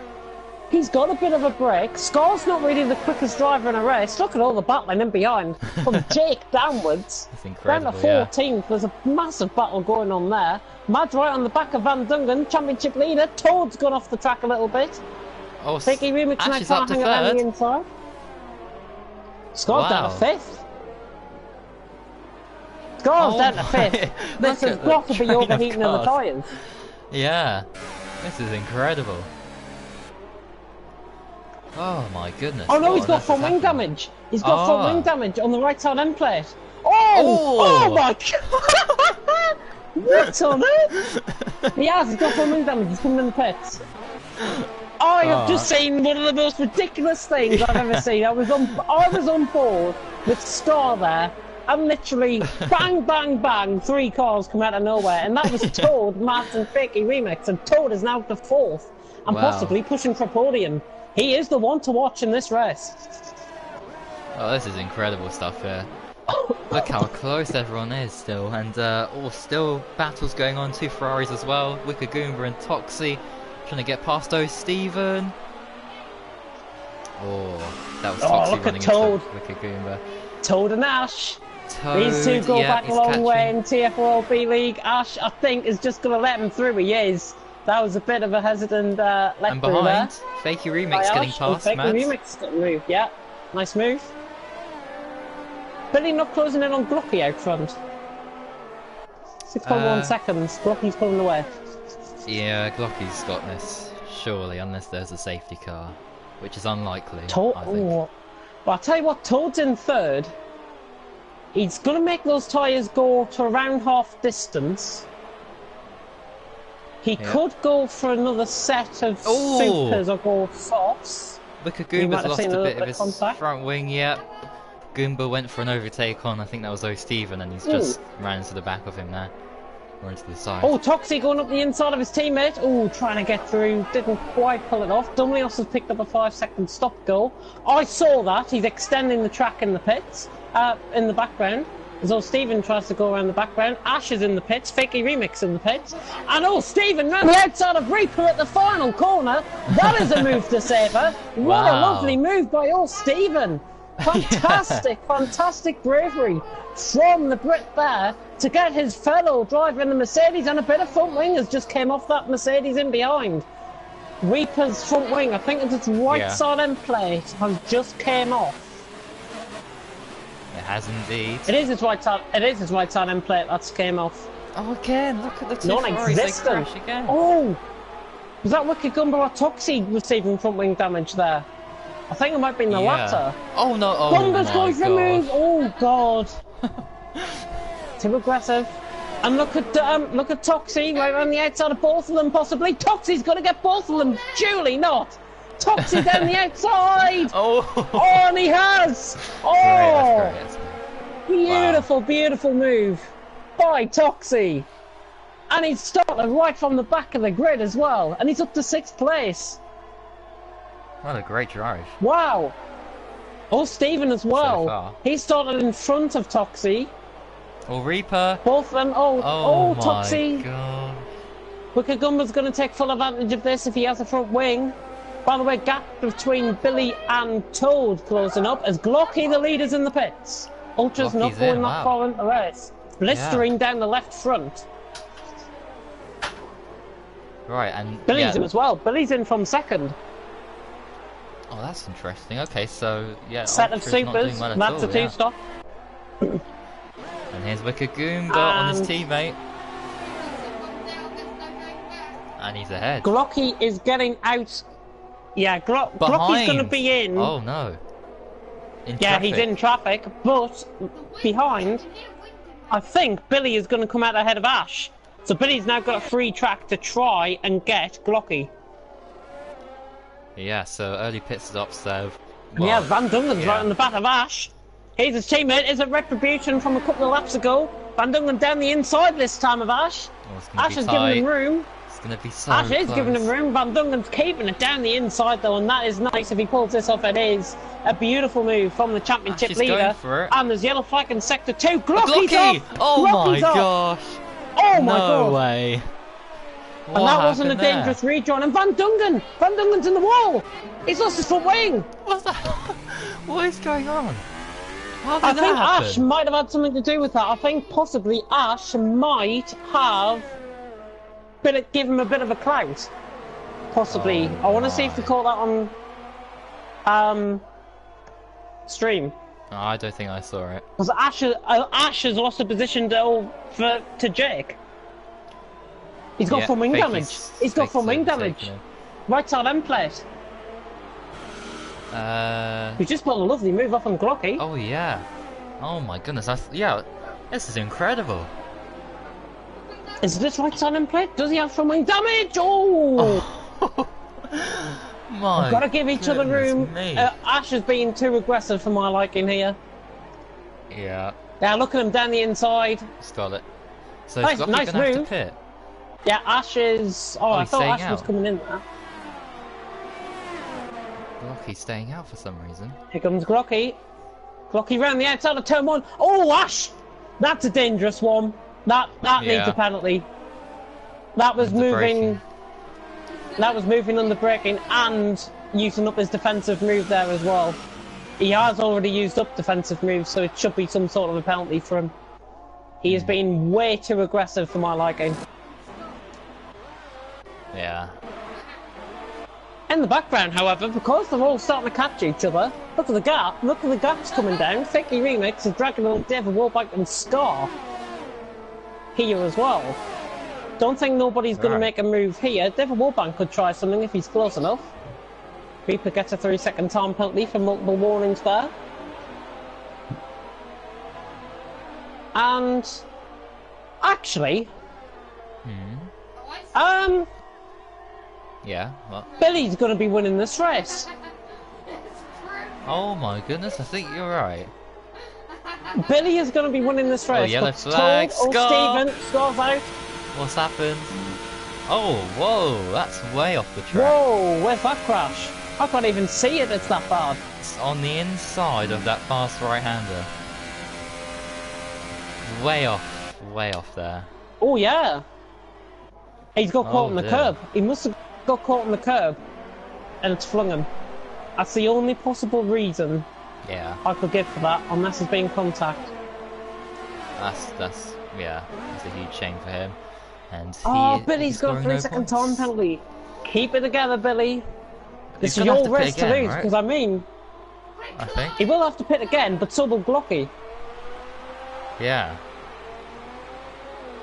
He's got a bit of a break. Scar's not really the quickest driver in a race. Look at all the battling in behind. From Jake downwards. That's Down incredible, to 14th. There's a massive battle going on there. Mad's right on the back of Van Dungen, championship leader. Toad's gone off the track a little bit. Oh, Vicky Remix Ash next is up time to hang around the third. inside. Scar's down Wow. to 5th. Scar's Oh down to my- 5th. This look has at got the to be train of overheating in the cars. tyres. Yeah. This is incredible. Oh my goodness. Oh no, what he's got on earth front has wing happened? damage. He's got front Ah. wing damage on the right side end plate. Oh! Oh! Oh my god! What on earth? He has, he's got front wing damage. He's coming in the pits. I have just seen one of the most ridiculous things I've ever seen. I was on board with Star there, and literally bang, bang, bang, 3 cars come out of nowhere, and that was Toad, Matt, and Fakey Remix, and Toad is now the 4th, and Wow. possibly pushing for podium. He is the one to watch in this race. Oh, this is incredible stuff here. Look how close everyone is still, and still battles going on. 2 Ferraris as well. Wicked Goomba and Toxie trying to get past those Steven. Oh, that was Oh, Toxie look at running Toad. into Wicked Goomba. Toad and Ash. Toad, These two go yeah, back a he's long way in catching. TFRL B League. Ash, I think, is just going to let him through. He is. That was a bit of a hesitant let And through there. behind, Fakey Remix By getting Ash, and past Fakey Matt. Remix got moved, yeah. Nice move. Billy not closing in on Glocky out front. 6.1 seconds. Glocky's pulling away. Yeah, Glocky's got this, surely, unless there's a safety car, which is unlikely, Toad. I think. Oh. Well, I'll tell you what, Toad's in 3rd. He's going to make those tyres go to around half distance. He Yeah. could go for another set of Oh. supers or go softs. Wicked You might Goomba's have lost seen a a bit little of bit his of contact. front wing, yep. Goomba went for an overtake on, I think that was Steven, and he's just ran into the back of him now. Or into the side. Oh, Toxie going up the inside of his teammate. Oh, trying to get through. Didn't quite pull it off. Dumlios has picked up a 5-second stop goal. I saw that. He's extending the track in the pits, in the background. As Stephen tries to go around the background. Ash is in the pits. Fakey Remix in the pits. And Stephen ran the outside of Reaper at the final corner. That is a move to save her. What a Wow. lovely move by Stephen. Fantastic, fantastic bravery from the Brit there to get his fellow driver in the Mercedes, and a bit of front wing has just came off that Mercedes in behind. Reaper's front wing, I think it's its right side end plate, has just came off. It has indeed. It is its right side. It is its right side end plate that's came off. Oh, again, look at the 2 Ferraris, they Non-existent. crash again. Oh, was that Wicked Gumba or Toxie receiving front wing damage there? I think it might have been the latter. Oh no, oh Gumba's my going for a move. gosh. Oh god. Too aggressive. And look at Toxie right on the outside of both of them, possibly. Toxie's going to get both of them. Surely not. Toxie down the outside. Oh. Oh, and he has. Oh, Great, that's great. beautiful, beautiful move by Toxie. And he's started right from the back of the grid as well. And he's up to 6th place. What a great drive. Wow. Oh, Stephen as well. So far. He started in front of Toxie. Oh, Reaper. Both of them. Oh, my Toxie. God. Wickergumba's going to take full advantage of this if he has a front wing. By the way, gap between Billy and Toad closing up as Glocky, the leader's in the pits. Ultra's Glocky's not going in, that wow. far into the race. Blistering down the left front. Right, and Billy's in as well. Billy's in from 2nd. Oh, that's interesting. Okay, so yeah, Set of Ultra's not doing supers. well at That's all, a 2-stop. And here's Wickergoomba on his teammate, and he's ahead. Glocky is getting out. Yeah, Glocky's going to be in. Oh no. Yeah, he's in traffic, but behind, I think Billy is going to come out ahead of Ash. So Billy's now got a free track to try and get Glocky. Yeah, so early pit stops there. Well, yeah, Van Dungan's right on the back of Ash. Here's his teammate. Is it Retribution from a couple of laps ago? Van Dungan down the inside this time of Ash. Oh, Ash is giving him room. It's going to be so Ash is close. giving him room. Van Dungan's keeping it down the inside though, and that is nice. If he pulls this off, it is a beautiful move from the championship Ash is leader. going for it. And there's yellow flag in sector 2. Glocky's Glocky! off! Oh Glocky's my off. gosh! Oh my no god! way! And that wasn't a dangerous rejoin. And Van Dungan's in the wall. He's lost his front wing. What's that? What is going on? How did I that think happen? Ash might have had something to do with that. I think possibly Ash might have give him a bit of a clout. Possibly. Oh I want to see if we call that on stream. Oh, I don't think I saw it. Because Ash has lost a position to Jake. He's got front wing damage. He's got front wing damage. Right side end plate. We just put a lovely move off on Glocky. Oh yeah. Oh my goodness. Yeah. This is incredible. Is this right side end plate? Does he have front wing damage? Oh! My I've got to give each other room. me. Ash is being too aggressive for my liking here. Yeah. Now look at him down the inside. Stole it. So Nice- is Glocky nice gonna have to move. pit? Yeah, Ash is... Oh, I he's thought staying Ash was out. coming in there. Glocky's staying out for some reason. Here comes Glocky. Glocky round the outside of turn 1. Oh, Ash! That's a dangerous one. That needs a penalty. That was Under moving... braking. That was moving under braking and using up his defensive move there as well. He has already used up defensive moves, so it should be some sort of a penalty for him. He is being way too aggressive for my liking. Yeah. In the background, however, because they're all starting to catch each other, look at the gap, look at the gaps coming down. Fakey Remix is dragging on David Warbank and Scar here as well. Don't think nobody's going to make a move here. David Warbank could try something if he's close enough. Reaper gets a 3-second time penalty for multiple warnings there. And actually, Yeah, what? Billy's going to be winning this race. Oh my goodness, I think you're right. Billy is going to be winning this race. yellow but flag, Toad, Scar. Steven, Scar's out. What's happened? Oh, whoa, that's way off the track. Whoa, where's that crash? I can't even see it, it's that bad. It's on the inside of that fast right-hander. Way off there. Oh yeah. He's got caught Oh, on the dear. curb. He must have got caught on the curb and it's flung him. That's the only possible reason Yeah, I could give for that, unless there's been contact. that's a huge shame for him. And Oh, he, Billy's he's got a scoring no 3-second points. time penalty. Keep it together, Billy. This He's is gonna have your to pit race to again, lose, right? because I mean, I think. he will have to pit again, but so will Glocky. Yeah.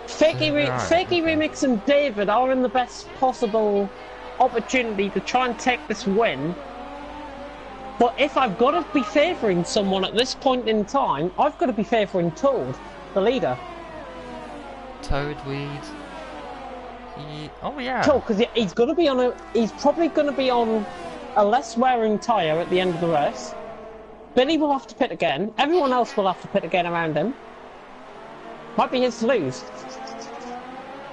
Fakey Right, okay. Remix and David are in the best possible opportunity to try and take this win. But if I've got to be favouring someone at this point in time, I've got to be favouring Toad, the leader. Toadweed. Oh yeah. Cool, because he's gonna be on a. He's probably gonna be on a less wearing tyre at the end of the race. Billy will have to pit again. Everyone else will have to pit again around him. Might be his to lose.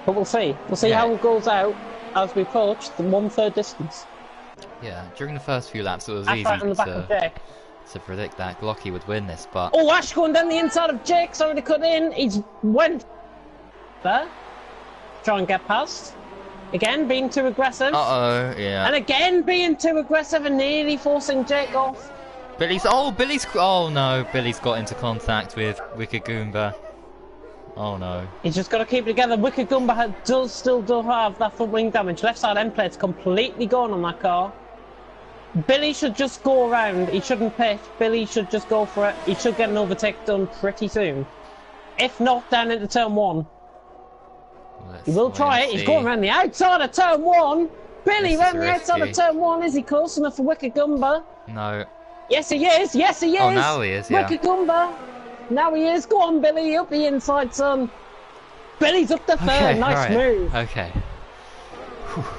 But we'll see. We'll see how it goes out as we approach the 1/3 distance. Yeah, during the first few laps it was easy to predict that Glocky would win this, but... Oh, Ash going down the inside of Jake. Sorry to cut in. He's went there. Try and get past. Again, being too aggressive. Uh-oh, yeah. And again, being too aggressive and nearly forcing Jake off. Oh no, Billy's got into contact with Wicked Goomba. Oh no. He's just got to keep it together. Wicked Goomba does still have that front wing damage. Left side end plate's completely gone on that car. Billy should just go around. He shouldn't pit. Billy should just go for it. He should get an overtake done pretty soon. If not, down into turn 1. He will try it. He's going around the outside of turn 1. Billy around the outside of turn 1. Is he close enough for Wicked Goomba? No. Yes, he is. Yes, he is. Oh, now he is, yeah. Wicked Goomba. Now he is. Go on, Billy. Up the inside, son. Billy's up the third. Nice move. Okay.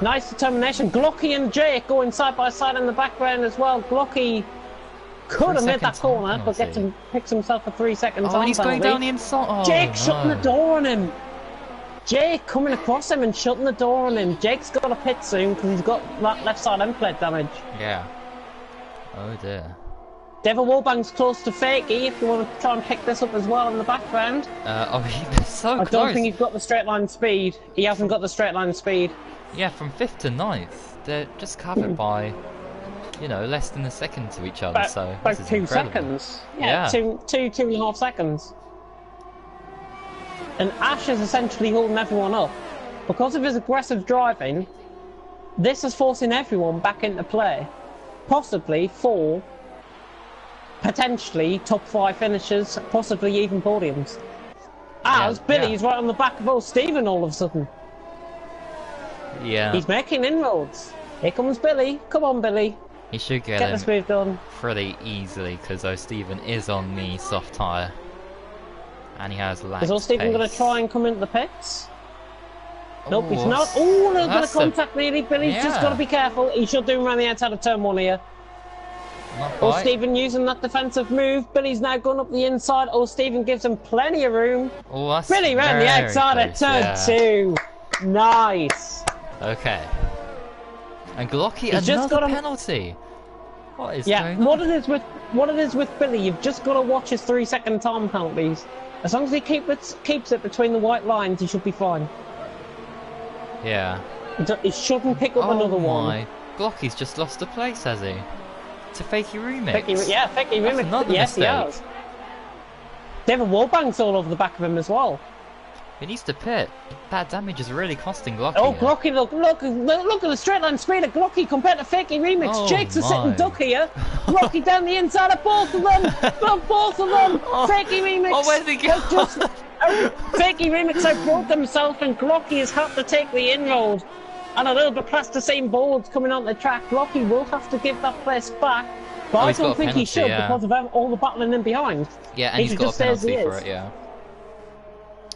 Nice determination. Glocky and Jake going side by side in the background as well. Glocky could have made that corner, but picks himself a 3-second time penalty. He's going down the inside. Oh, Jake shutting the door on him. Jake coming across him and shutting the door on him. Jake's got a pit soon because he's got that left side end plate damage. Yeah. Oh dear. Devil Wallbang's close to Fakey if you want to try and pick this up as well in the background. He's so close. I don't think he's got the straight line speed. He hasn't got the straight line speed. Yeah, from 5th to 9th, they're just covered by, you know, less than a second to each other. About 2 seconds. Yeah, 2.5 seconds. And Ash is essentially holding everyone up. Because of his aggressive driving, this is forcing everyone back into play. Possibly for potentially top 5 finishes, possibly even podiums. As Billy's right on the back of old Stephen all of a sudden. Yeah. He's making inroads. Here comes Billy. Come on, Billy. He should get this move done pretty easily because Stephen is on the soft tyre. And he has lax Is Stephen going to try and come into the pits? Nope, he's not. Oh, a little bit of contact nearly. Billy's just got to be careful. He should do him around the outside of turn 1 here. Stephen using that defensive move. Billy's now going up the inside. Stephen gives him plenty of room. Billy round the outside of turn 2. Nice. Okay. And Glocky, another penalty. What is going on? What it is with Billy, you've just got to watch his 3-second time penalties. As long as he keeps it between the white lines, he should be fine. Yeah. He shouldn't pick up another one. Glocky's just lost a place, has he? To Fakey Remix. Fakey Remix. Yes, he has. David Wallbang's all over the back of him as well. He needs to pit. That damage is really costing Glocky. Oh, Glocky, look at the straight line speed of Glocky compared to Fakey Remix. Oh, Jake's a sitting duck here. Glocky down the inside of both of them. Both of them. Fakey Remix. Oh, where's he going? Fakey Remix outbroke himself and Glocky has had to take the inroad. And a little bit plasticine boards coming on the track. Glocky will have to give that place back. But I don't think he should because of all the battling in behind. Yeah, and he's got a penalty for it, yeah.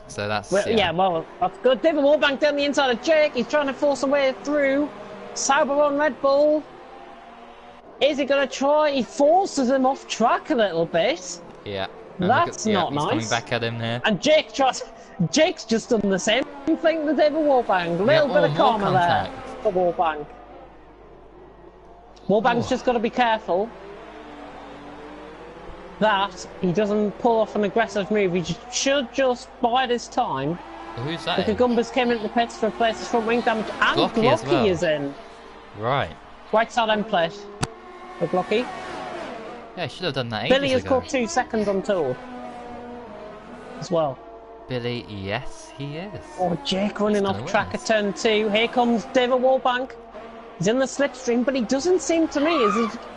So that's... Well, that's good. David Wallbank down the inside of Jake. He's trying to force a way through. Sauber on Red Bull. Is he going to try? He forces him off track a little bit. Yeah. That's not nice. He's coming back at him there. And Jake's just done the same thing to David Wallbank. Little bit of karma there for Wallbank. Wallbank's just got to be careful that he doesn't pull off an aggressive move. He should just bide his time. Who's that? The Gumbas came into the pits to replace his front wing damage, and Glocky is in. Right. Right side end plate for Glocky. Yeah, should have done that ages Billy has ago. got 2 seconds on tour as well. Billy, yes, he is. Oh, Jake running off track at turn 2. Here comes David Wallbank. He's in the slipstream, but he doesn't seem to me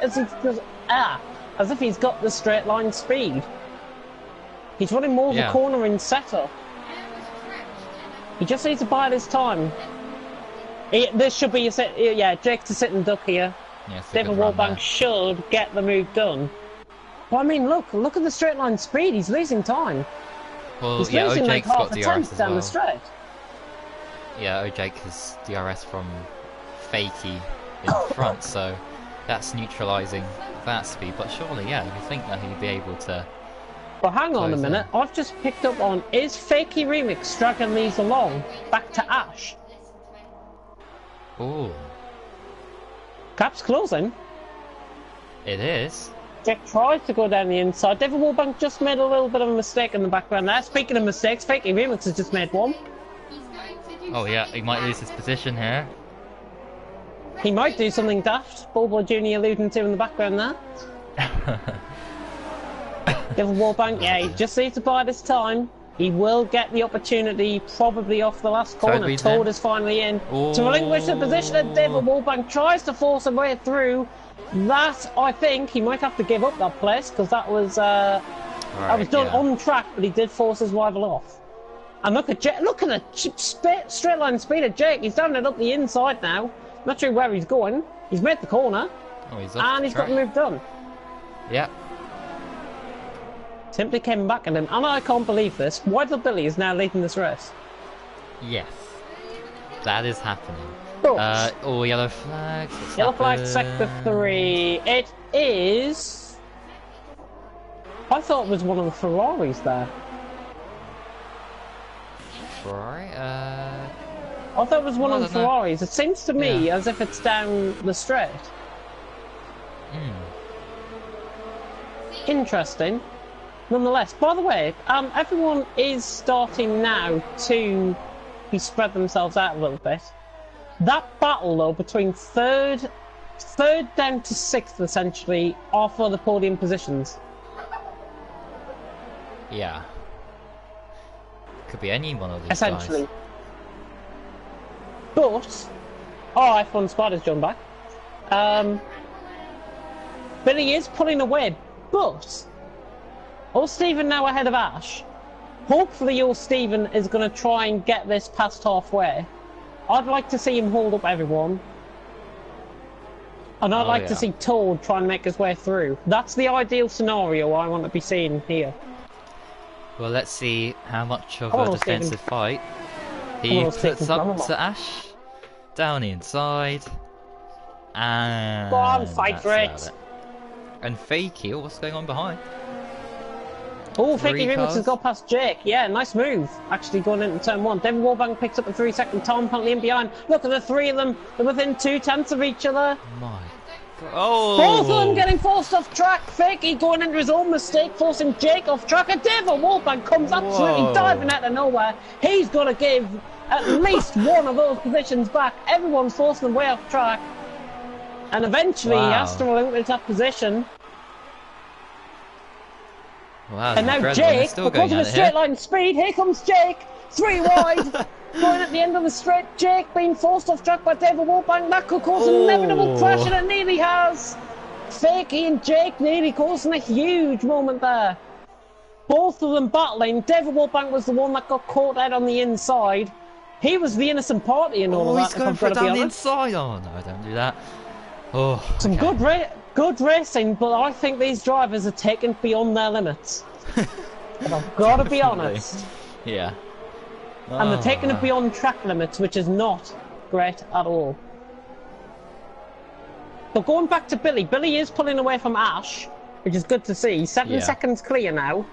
as if he's got the straight line speed. He's running more of a cornering setup. He just needs to bide his time. This should be Jake's a sitting duck here. Yes, David Wallbank should get the move done. But I mean, look at the straight line speed. He's losing time. Well, He's yeah, losing like Ojake's half got a DRS tenth as down the well. straight. Yeah, Ojake has DRS from Fakey in front, so that's neutralising that speed. But surely, yeah, you think that he'd be able to. But hang on a Close minute, I've just picked up on, is Fakey Remix dragging these along back to Ash? Ooh, Cap's closing. it is. Jack tries to go down the inside. David Warbank just made a little bit of a mistake in the background there. Speaking of mistakes, Fakey Remix has just made one. Oh yeah, he might lose his position here. He might do something daft. Bobo Jr. alluding to in the background there. David Warbank, yeah, he just needs to buy this time. He will get the opportunity, probably off the last corner. Toad is finally in to relinquish the position, and David Warbank tries to force a way through. That, I think, he might have to give up that place, because that was done on track, but he did force his rival off. And look at Jake, look at the straight line speed of Jake. He's down it up the inside now. Not sure where he's going. He's made the corner, and he's got the move done. Yep. Simply came back at him, and I can't believe this. White Billy is now leading this race. Yes, that is happening. But, all yellow flags. Yellow flag, sector 3. It is. I thought it was one of the Ferraris there. Ferrari? I thought it was one of the Ferraris. It seems to me as if it's down the straight. Interesting. Nonetheless, by the way, everyone is starting now to be spread themselves out a little bit. That battle, though, between third down to sixth, essentially, are for the podium positions. Yeah. Could be any one of these essentially. guys. But, F1 Spider's John back. Billy is pulling away, but old Stephen now ahead of Ash. Hopefully old Stephen is going to try and get this past halfway. I'd like to see him hold up everyone. And I'd like to see Toad try and make his way through. That's the ideal scenario I want to be seeing here. Well, let's see how much of a defensive fight he puts up to Ash. Down the inside. And go on, fight for it. And Fakey, what's going on behind? Oh, Fakey Remix has got past Jake. Yeah, nice move. Actually going into turn 1. David Warbank picks up a 3-second time penalty in behind. Look at the three of them. They're within 2/10 of each other. My God. Oh! Both of them getting forced off track. Fakey going into his own mistake, forcing Jake off track. And David Warbank comes absolutely diving out of nowhere. He's got to give at least one of those positions back. Everyone's forcing them way off track. And eventually he has to relinquish that position. Wow, and now Jake, because of the straight line speed, here comes Jake, 3 wide, going at the end of the straight. Jake being forced off track by David Warbank. That could cause an inevitable crash, and it nearly has. Fakey and Jake nearly causing a huge moment there. Both of them battling. David Warbank was the one that got caught out on the inside. He was the innocent party in all of that. He's going for it down the inside. Oh no, don't do that. Oh, some good racing, but I think these drivers are taken beyond their limits. But I've got to be honest. Yeah. And they're taking it beyond track limits, which is not great at all. But going back to Billy, Billy is pulling away from Ash, which is good to see. 7 seconds clear now.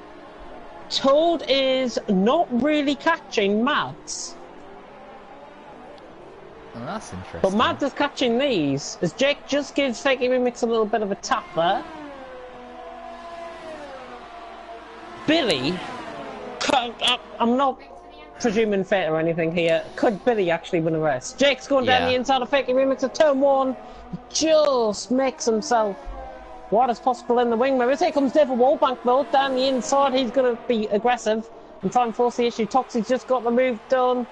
Toad is not really catching Mads. Oh, that's interesting. But Mads is catching these, as Jake just gives Fakey Remix a little bit of a tap there. Billy, I'm not presuming fate or anything here. Could Billy actually win a race? Jake's going down the inside of Fakey Remix at turn 1. He just makes himself what is possible in the wing mirrors. Here comes David Warbank though, down the inside. He's going to be aggressive and try and force the issue. Toxie's just got the move done.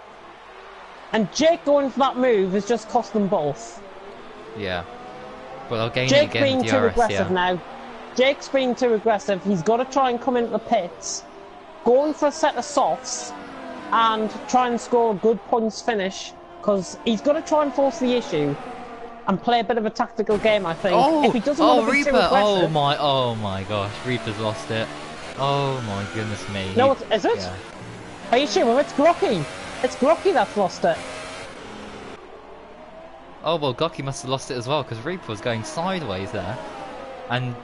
And Jake going for that move has just cost them both. Yeah. Well, I'll gain Jake again being too aggressive now. Jake's being too aggressive. He's got to try and come into the pits, going for a set of softs, and try and score a good points finish, because he's got to try and force the issue and play a bit of a tactical game, I think. If he doesn't want to be too aggressive... Oh my gosh, Reaper's lost it. Oh my goodness me. No, is it? Yeah. Are you sure? Well, it's Glocky. It's Glocky that's lost it. Oh well, Goki must have lost it as well because Reaper was going sideways there and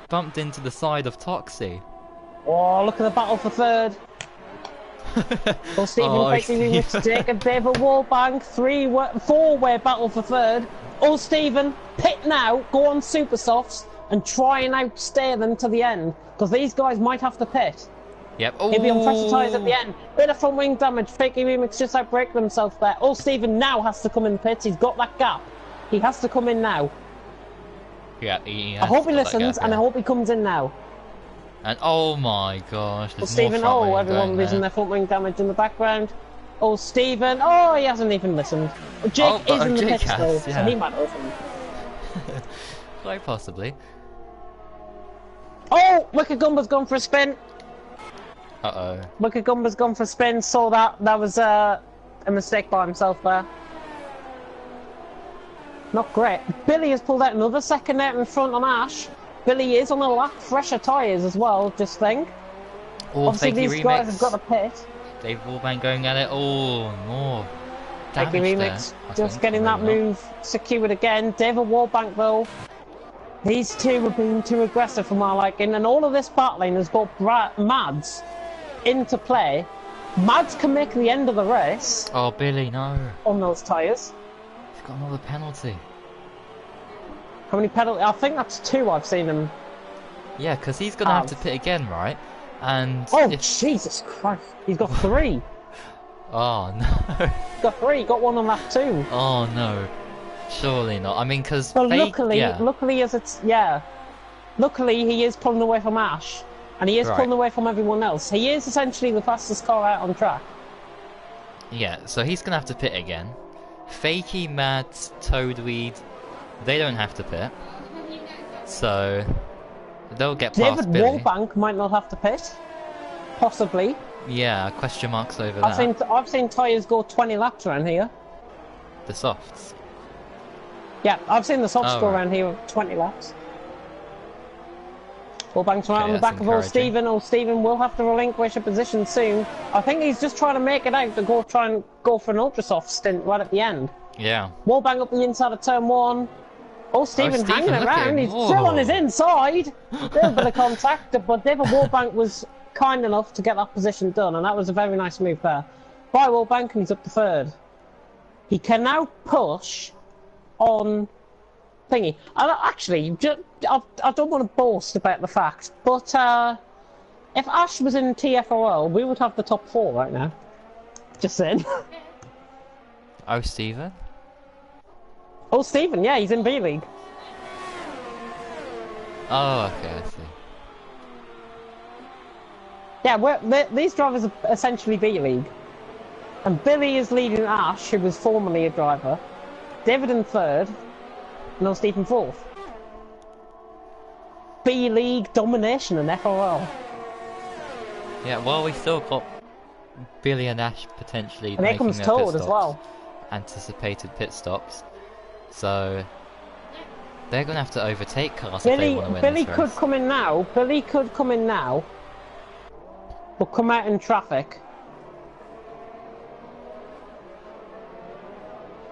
bumped into the side of Toxie. Oh, look at the battle for third. Well, Stephen Factory Remix, Jacob, David Wallbank, 4-way battle for third. Oh, Stephen, pit now, go on super softs and try and outstay them to the end because these guys might have to pit. Yep. He'll be on pressure tyres at the end. Bit of front wing damage. Fakey Remix just outbraked themselves there. Oh, Stephen now has to come in the pits. He's got that gap. He has to come in now. Yeah, I hope he listens and I hope he comes in now. And oh my gosh, Oh, Stephen, oh, everyone losing their front wing damage in the background. Oh, Stephen, oh, he hasn't even listened. Oh, Jake is in the pits though, so he might listen. Quite possibly. Oh, Wicked Gumba's gone for a spin. Uh-oh. Wicked Gumba's gone for a spin, saw that. That was a mistake by himself there. Not great. Billy has pulled out another second out in front on Ash. Billy is on a lap, fresher tyres as well, just think. Oh, obviously these guys have got a pit. Dave Wallbank going at it. Oh, more damage Fakey Remix there, just getting that move secured again. David Wallbank though, these two have been too aggressive for my liking, and all of this battling has got Mads into play. Mads can make the end of the race. Oh, Billy, no. On those tyres. He's got another penalty. How many penalties? I think that's 2 I've seen him. Yeah, because he's going to have to pit again, right? And oh, Jesus Christ. He's got 3. Oh, no. He's got 3. Got 1 on lap 2. Oh, no. Surely not. I mean, because... Well, luckily as it's... Yeah. Luckily, he is pulling away from Ash. And he is pulling away from everyone else. He is essentially the fastest car out on track. Yeah, so he's going to have to pit again. Fakey, Mads, Toadweed, they don't have to pit. So, they'll get past Billy. David Wallbank might not have to pit. Possibly. Yeah, question marks over that. I've seen tyres go 20 laps around here. The softs? Yeah, I've seen the softs go around here 20 laps. Wallbank's right on the back of Old Stephen. Old Stephen will have to relinquish a position soon. I think he's just trying to make it out to try and go for an ultra soft stint right at the end. Yeah. Wallbank up the inside of turn 1. Oh, Stephen hanging around. He's still on his inside. Little bit of contact, but David Wallbank was kind enough to get that position done, and that was a very nice move there. By Wallbank, and he's up to 3rd. He can now push on thingy. And actually, I don't want to boast about the fact, but if Ash was in TFRL, we would have the top 4 right now. Just saying. Oh, Stephen? Oh, Stephen, yeah, he's in B-League. Oh, okay, I see. Yeah, these drivers are essentially B-League. And Billy is leading Ash, who was formerly a driver. David in 3rd. No, Stephen 4th. B-League domination in FRL. Yeah, well, we still got Billy and Ash potentially and here comes Toad as well. Anticipated pit stops. So they're going to have to overtake cars if they want to win Billy this race. could come in now. Billy could come in now. But come out in traffic.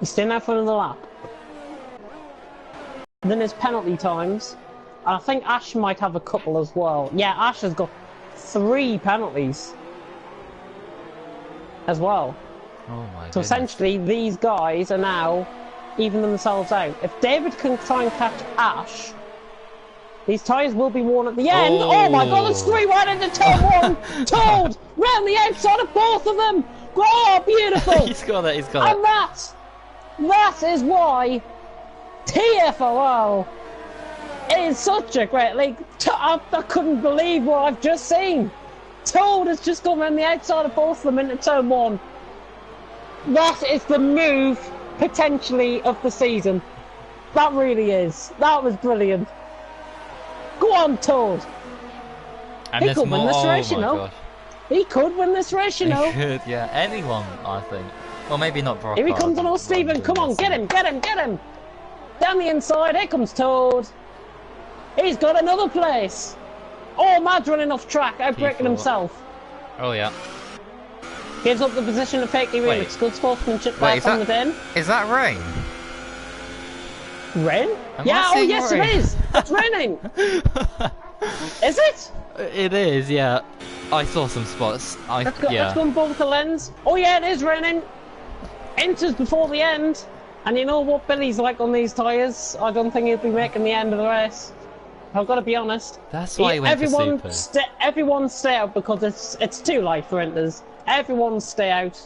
He's staying out for another lap. And then there's penalty times. And I think Ash might have a couple as well. Yeah, Ash has got 3 penalties as well. Oh my goodness. So essentially, these guys are now even themselves out. If David can try and catch Ash, these tyres will be worn at the end. Oh my god, it's 3 right into turn 1. Toad round the outside of both of them. Oh, beautiful. He's got it, he's got it. And that is why TFRL is such a great league. I couldn't believe what I've just seen. Toad has just gone around the outside of both of them into turn 1. That is the move, potentially, of the season. That really is. That was brilliant. Go on, Toad. And he could win this race, you know. Gosh. He could win this race, you know. He could, yeah. Anyone, I think. Well, maybe not Brock. Here he comes on, old Stephen. Come on, get him, get him, get him. Down the inside, here comes Toad. He's got another place. Oh, Mad's running off track, outbraking P4. himself. Oh yeah. Gives up the position to Fakey Wait. Remix. Good sportsmanship Wait, there from the den. is that rain? Rain? Am Yeah, I oh seeing yes rain? it is! It's raining! Is it? It is, yeah. I saw some spots. Let's go Yeah. and bolt the lens. Oh yeah, it is raining! Enters before the end. And you know what Billy's like on these tyres? I don't think he'll be making the end of the race. I've got to be honest. That's why he went for supers. Everyone stay out because it's too late for Inters. Everyone stay out.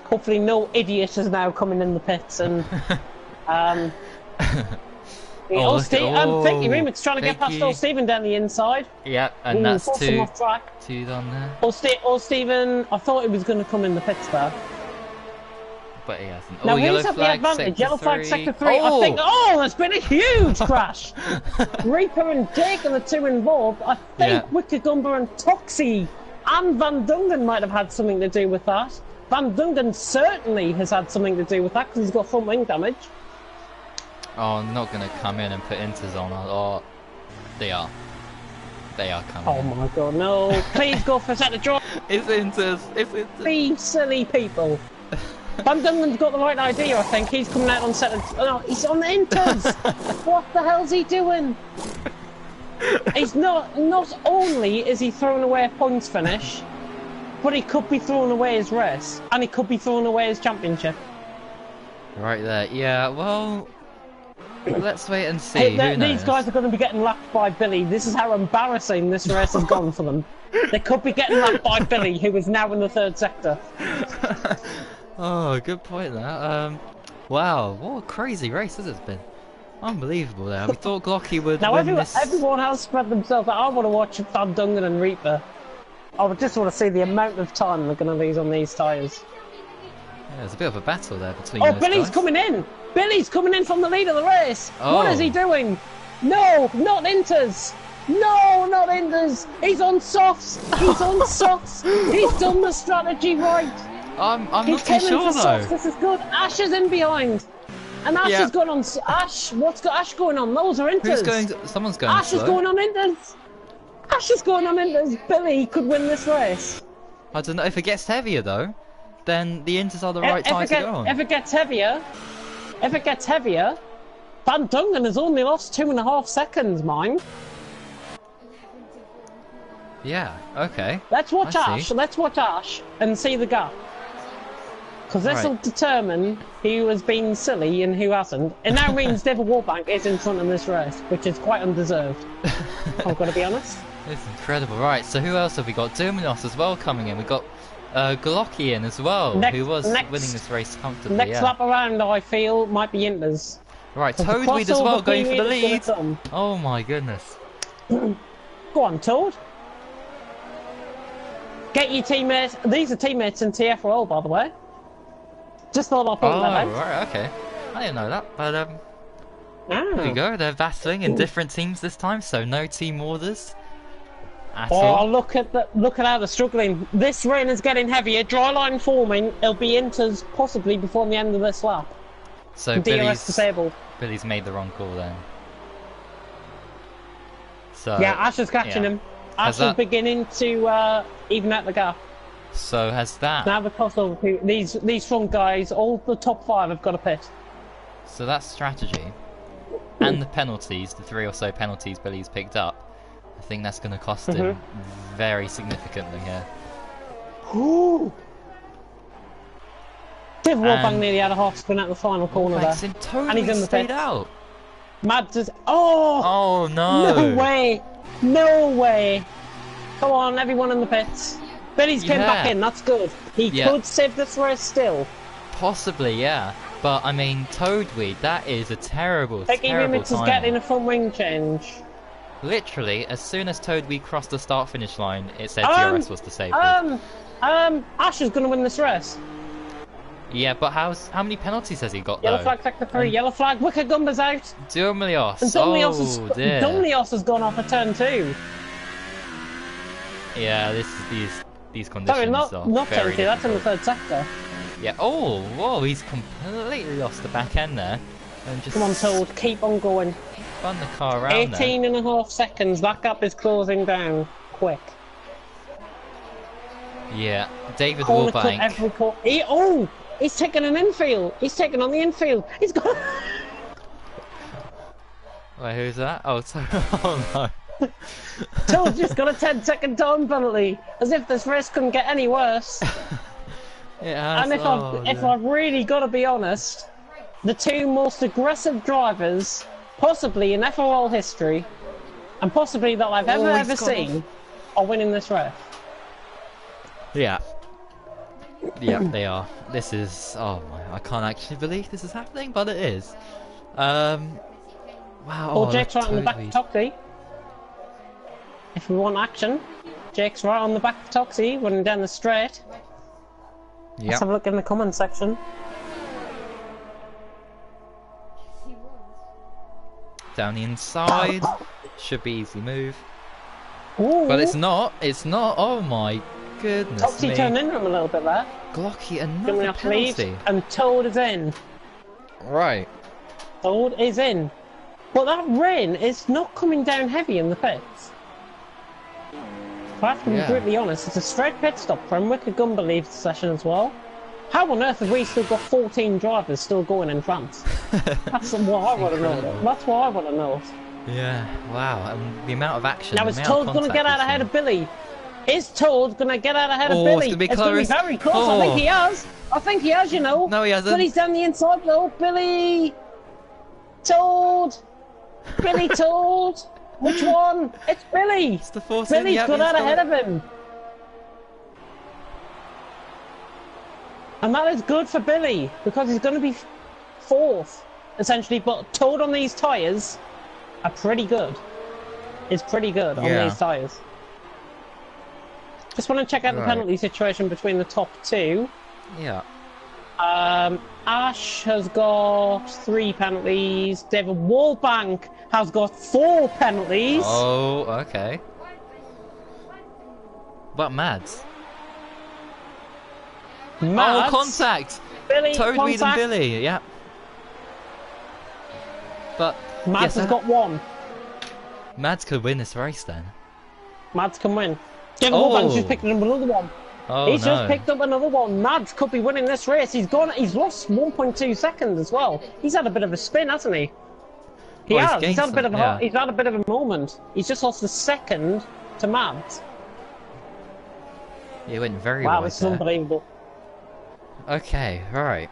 Hopefully no idiot is now coming in the pits and Thank you, Remix trying to get past old Stephen down the inside. Yeah, and that's forced him two off track. on there. Old Stephen, I thought he was going to come in the pits there. But he hasn't. Now Oh, yellow who's had the flag, advantage? sector Yellow flag, three. sector 3. Oh! I think. Oh, there's been a huge crash. Reaper and Jake are the two involved. I think Wickergumber and Toxie and Van Dungen might have had something to do with that. Van Dungen certainly has had something to do with that because he's got front wing damage. Oh, I'm not going to come in and put Inters on. Oh, they are. They are coming. Oh my god, no. Please go for a set of draw. It's Inters. It's Inters. Be silly people. Van Dungen's got the right idea, I think. He's coming out on set of... Oh, he's on the Inters. What the hell's he doing? He's not only is he throwing away a points finish, but he could be throwing away his race. And he could be throwing away his championship. Right there. Yeah, well... Let's wait and see. Who knows? These guys are going to be getting lapped by Billy. This is how embarrassing this race has gone for them. They could be getting lapped by Billy, who is now in the third sector. Oh, good point there. Wow, what a crazy race this has been. Unbelievable there. We thought Glocky would now win this. everyone has spread themselves out. I want to watch Van Dungen and Reaper. I just want to see the amount of time they're going to lose on these tyres. Yeah, there's a bit of a battle there between Oh, those Billy's guys. coming in! Billy's coming in from the lead of the race! Oh. What is he doing? No, not Inters! No, not Inters! He's on softs! He's on softs! He's done the strategy right! I'm not too came in sure for though. softs. This is good. Ash is in behind. And Ash has gone on... Ash, what's got Ash going on? Those are Inters. Who's going? Someone's going Ash slow. is going on Inters. Ash is going on Inters. Billy could win this race. I don't know. If it gets heavier though, then the Inters are the right time to go on. If it gets heavier, Van Dungen has only lost 2.5 seconds, mind. Yeah. Okay. Let's watch I Ash. see. Let's watch Ash and see the gap. Because this will determine who has been silly and who hasn't. It now means David Warbank is in front in this race, which is quite undeserved. I've got to be honest. It's incredible. Right. So who else have we got? Dominos as well coming in. We got Glocky in as well, who was winning this race comfortably. Next lap around, I feel, might be Inters. Right. Toadweed as well, going for the lead. Done. Oh my goodness. Go on, Toad. Get your teammates. These are teammates in TFRL, by the way. Just thought I'd point that out. Right, okay. I didn't know that, but there we Ah. go. They're battling in different teams this time, so no team orders at Oh, all. look at how they're struggling. This rain is getting heavier. Dry line forming. It'll be Inters possibly before the end of this lap. So DRS disabled. Billy's made the wrong call then. So Yeah, Ash is catching him. Ash is beginning to even out the gap. So has that. Now the crossover people, these front guys, all the top 5 have got a pit. So that's strategy. And the penalties, the 3 or so penalties Billy's picked up, I think that's going to cost him very significantly here. Ooh. Div Warbank nearly had a half spin at the final corner there. And he's in the stayed pit. out. Mad just... Oh! Oh no! No way! No way! Come on, everyone in the pits. Billy's came back in, that's good. He could save this race still. Possibly, yeah. But, I mean, Toadweed, that is a terrible, terrible Remix is getting a front wing change. Literally, as soon as Toadweed crossed the start-finish line, it said DRS was disabled. Ash is going to win this race. Yeah, but how many penalties has he got, Yellow though? flag, sector 3, yellow flag, Wickergumber's out. Domelios, And Domelios has gone off a turn 2. Yeah, these conditions Sorry, are not very turn 2, that's in the difficult. 3rd sector. Yeah, oh, whoa, he's completely lost the back end there. And just... Come on, Toad, keep on going. Spun the car around 18.5 seconds. That gap is closing down quick. there. Yeah, David Corner cut Warbank. every corner. He's taking an infield. He's taking on the infield. He's got. Wait, who's that? Oh, oh no. Toad's just got a 10-second time penalty, as if this race couldn't get any worse. It has. And if I've really got to be honest, the two most aggressive drivers, possibly in FRL history, and possibly that I've ever seen, are winning this race. Yeah. Yeah, they are. This is. Oh my! I can't actually believe this is happening, but it is. Wow. Well, Jake's right on the back of Toxie. If we want action, Jake's right on the back of Toxie, running down the straight. Yeah. Let's have a look in the comment section. Down the inside. Should be easy move. Ooh. But it's not. It's not. Oh my goodness Toxie me. turned into him a little bit there. Glocky, Coming another off lead, penalty. and Toad is in. Right. Toad is in. But that rain is not coming down heavy in the pits. If I have to be brutally honest, it's a straight pit stop for him. Wicked Gumber leaves the session as well. How on earth have we still got 14 drivers still going in France? That's what I want to know. That's what I want to know. Yeah. Wow. And the amount of action. Now is Toad going to get out ahead of Billy? Is Toad going to get out ahead of Billy? It's going to be very close. I think he has. I think he has, you know. No, he hasn't. Billy's down the inside though. Billy! Toad! Billy Toad! Which one? It's Billy! It's the force. Billy's got out ahead of him. And that is good for Billy, because he's going to be fourth, essentially. But Toad on these tyres are pretty good. Is pretty good on these tyres. Just want to check out the penalty situation between the top two. Yeah. Ash has got 3 penalties. David Warbank has got 4 penalties. Oh, okay. What Mads? Mads, Oh, contact! Billy, Toadweed and contact. Billy, yeah. But Mads has got 1. Mads could win this race then. Mads can win. David Warbank's just picked up another one. Oh, He's just picked up another one. Mads could be winning this race. He's lost 1.2 seconds as well. He's had a bit of a spin, hasn't he? He has. He's had a bit of a he's had a bit of a moment. He's just lost a second to Mads. He went very well. Wow, this is unbelievable. Okay, right.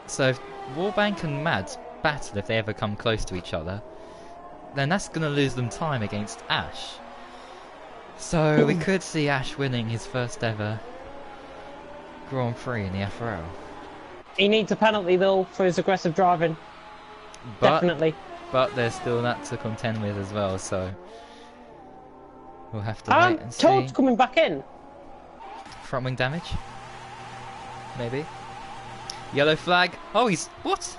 So if Warbank and Mads battle if they ever come close to each other, then that's gonna lose them time against Ash. So we could see Ash winning his first ever Grand Prix in the FRL. He needs a penalty though for his aggressive driving. Definitely. But there's still that to contend with as well, so we'll have to wait and see. Toad's coming back in. Front wing damage? Maybe. Yellow flag. Oh, he's what?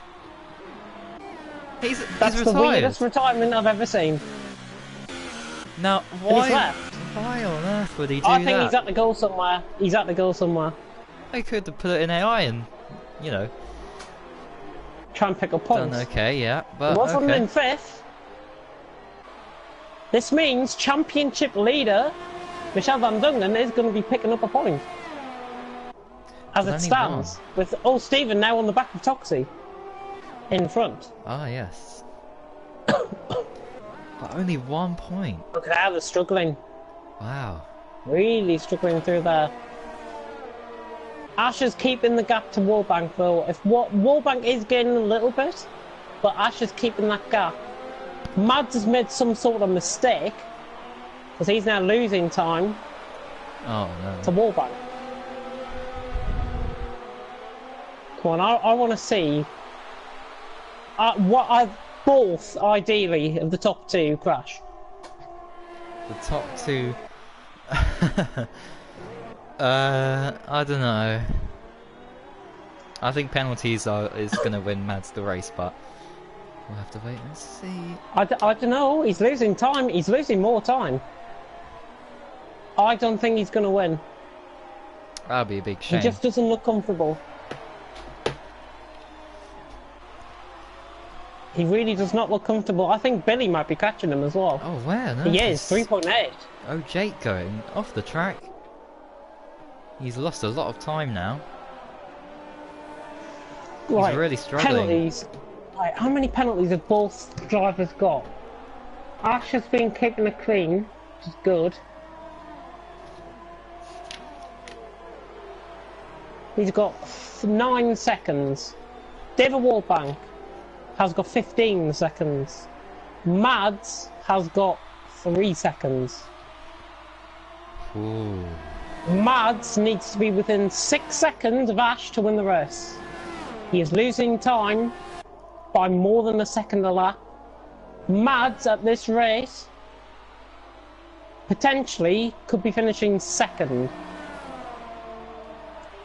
He's That's the retired. weirdest retirement I've ever seen. Now, why on earth would he do that? I think he's at the goal somewhere. He's at the goal somewhere. I could have put it in AI and, you know, try and pick up points. done okay, yeah, but it wasn't in 5th. This means championship leader Michel van Dungen is going to be picking up a point. As it stands, with Stephen now on the back of Toxie in front. Ah, yes. But only 1 point. Look at how they're struggling. Wow. Really struggling through there. Ash is keeping the gap to Warbank though. If Warbank is gaining a little bit, but Ash is keeping that gap. Mads has made some sort of mistake, because he's now losing time Oh no. to Warbank. Come on, I want to see both, ideally, of the top 2 crash. The top 2. I don't know. I think penalties is going to win Mads the race, but we'll have to wait and see. I don't know. He's losing time. He's losing more time. I don't think he's going to win. That'd be a big shame. He just doesn't look comfortable. He really does not look comfortable. I think Billy might be catching him as well. Oh, where? No, He is, 3.8. Oh, Jake going off the track. He's lost a lot of time now. Right, He's really struggling. penalties. Right, how many penalties have both drivers got? Ash has been keeping it clean, which is good. He's got 9 seconds. David Warbank has got 15 seconds. Mads has got 3 seconds. Ooh. Mads needs to be within 6 seconds of Ash to win the race. He is losing time by more than a second a lap. Mads at this race potentially could be finishing second.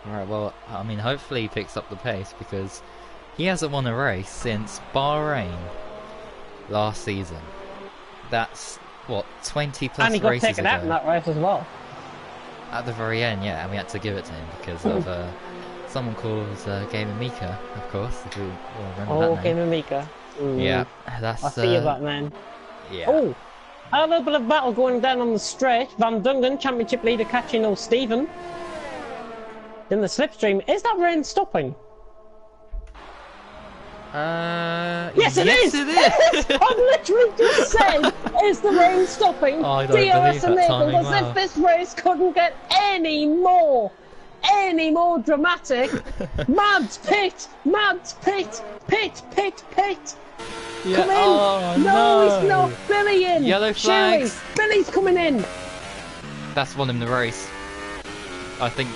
Alright, well, I mean, hopefully he picks up the pace because he hasn't won a race since Bahrain last season. That's, what, 20 plus And he got races taken out in that race as well. At the very end, yeah, and we had to give it to him because of someone called Gamer Mika, of course, if you will remember that name. Gamer Mika. Yeah, that's... I see that name. Yeah. Oh, a little bit of battle going down on the straight. Van Dungen, championship leader, catching old Stephen. In the slipstream, is that rain stopping? Yes, it is! It is! I've literally just said, is the rain stopping? Oh, I don't believe that timing, as wow. if this race couldn't get any more dramatic. Mads pit! Mads pit! Pit! Yeah. Come in! Oh, no, he's not! Billy in! Yellow Surely, flags! Billy's coming in! That's won him the race. I think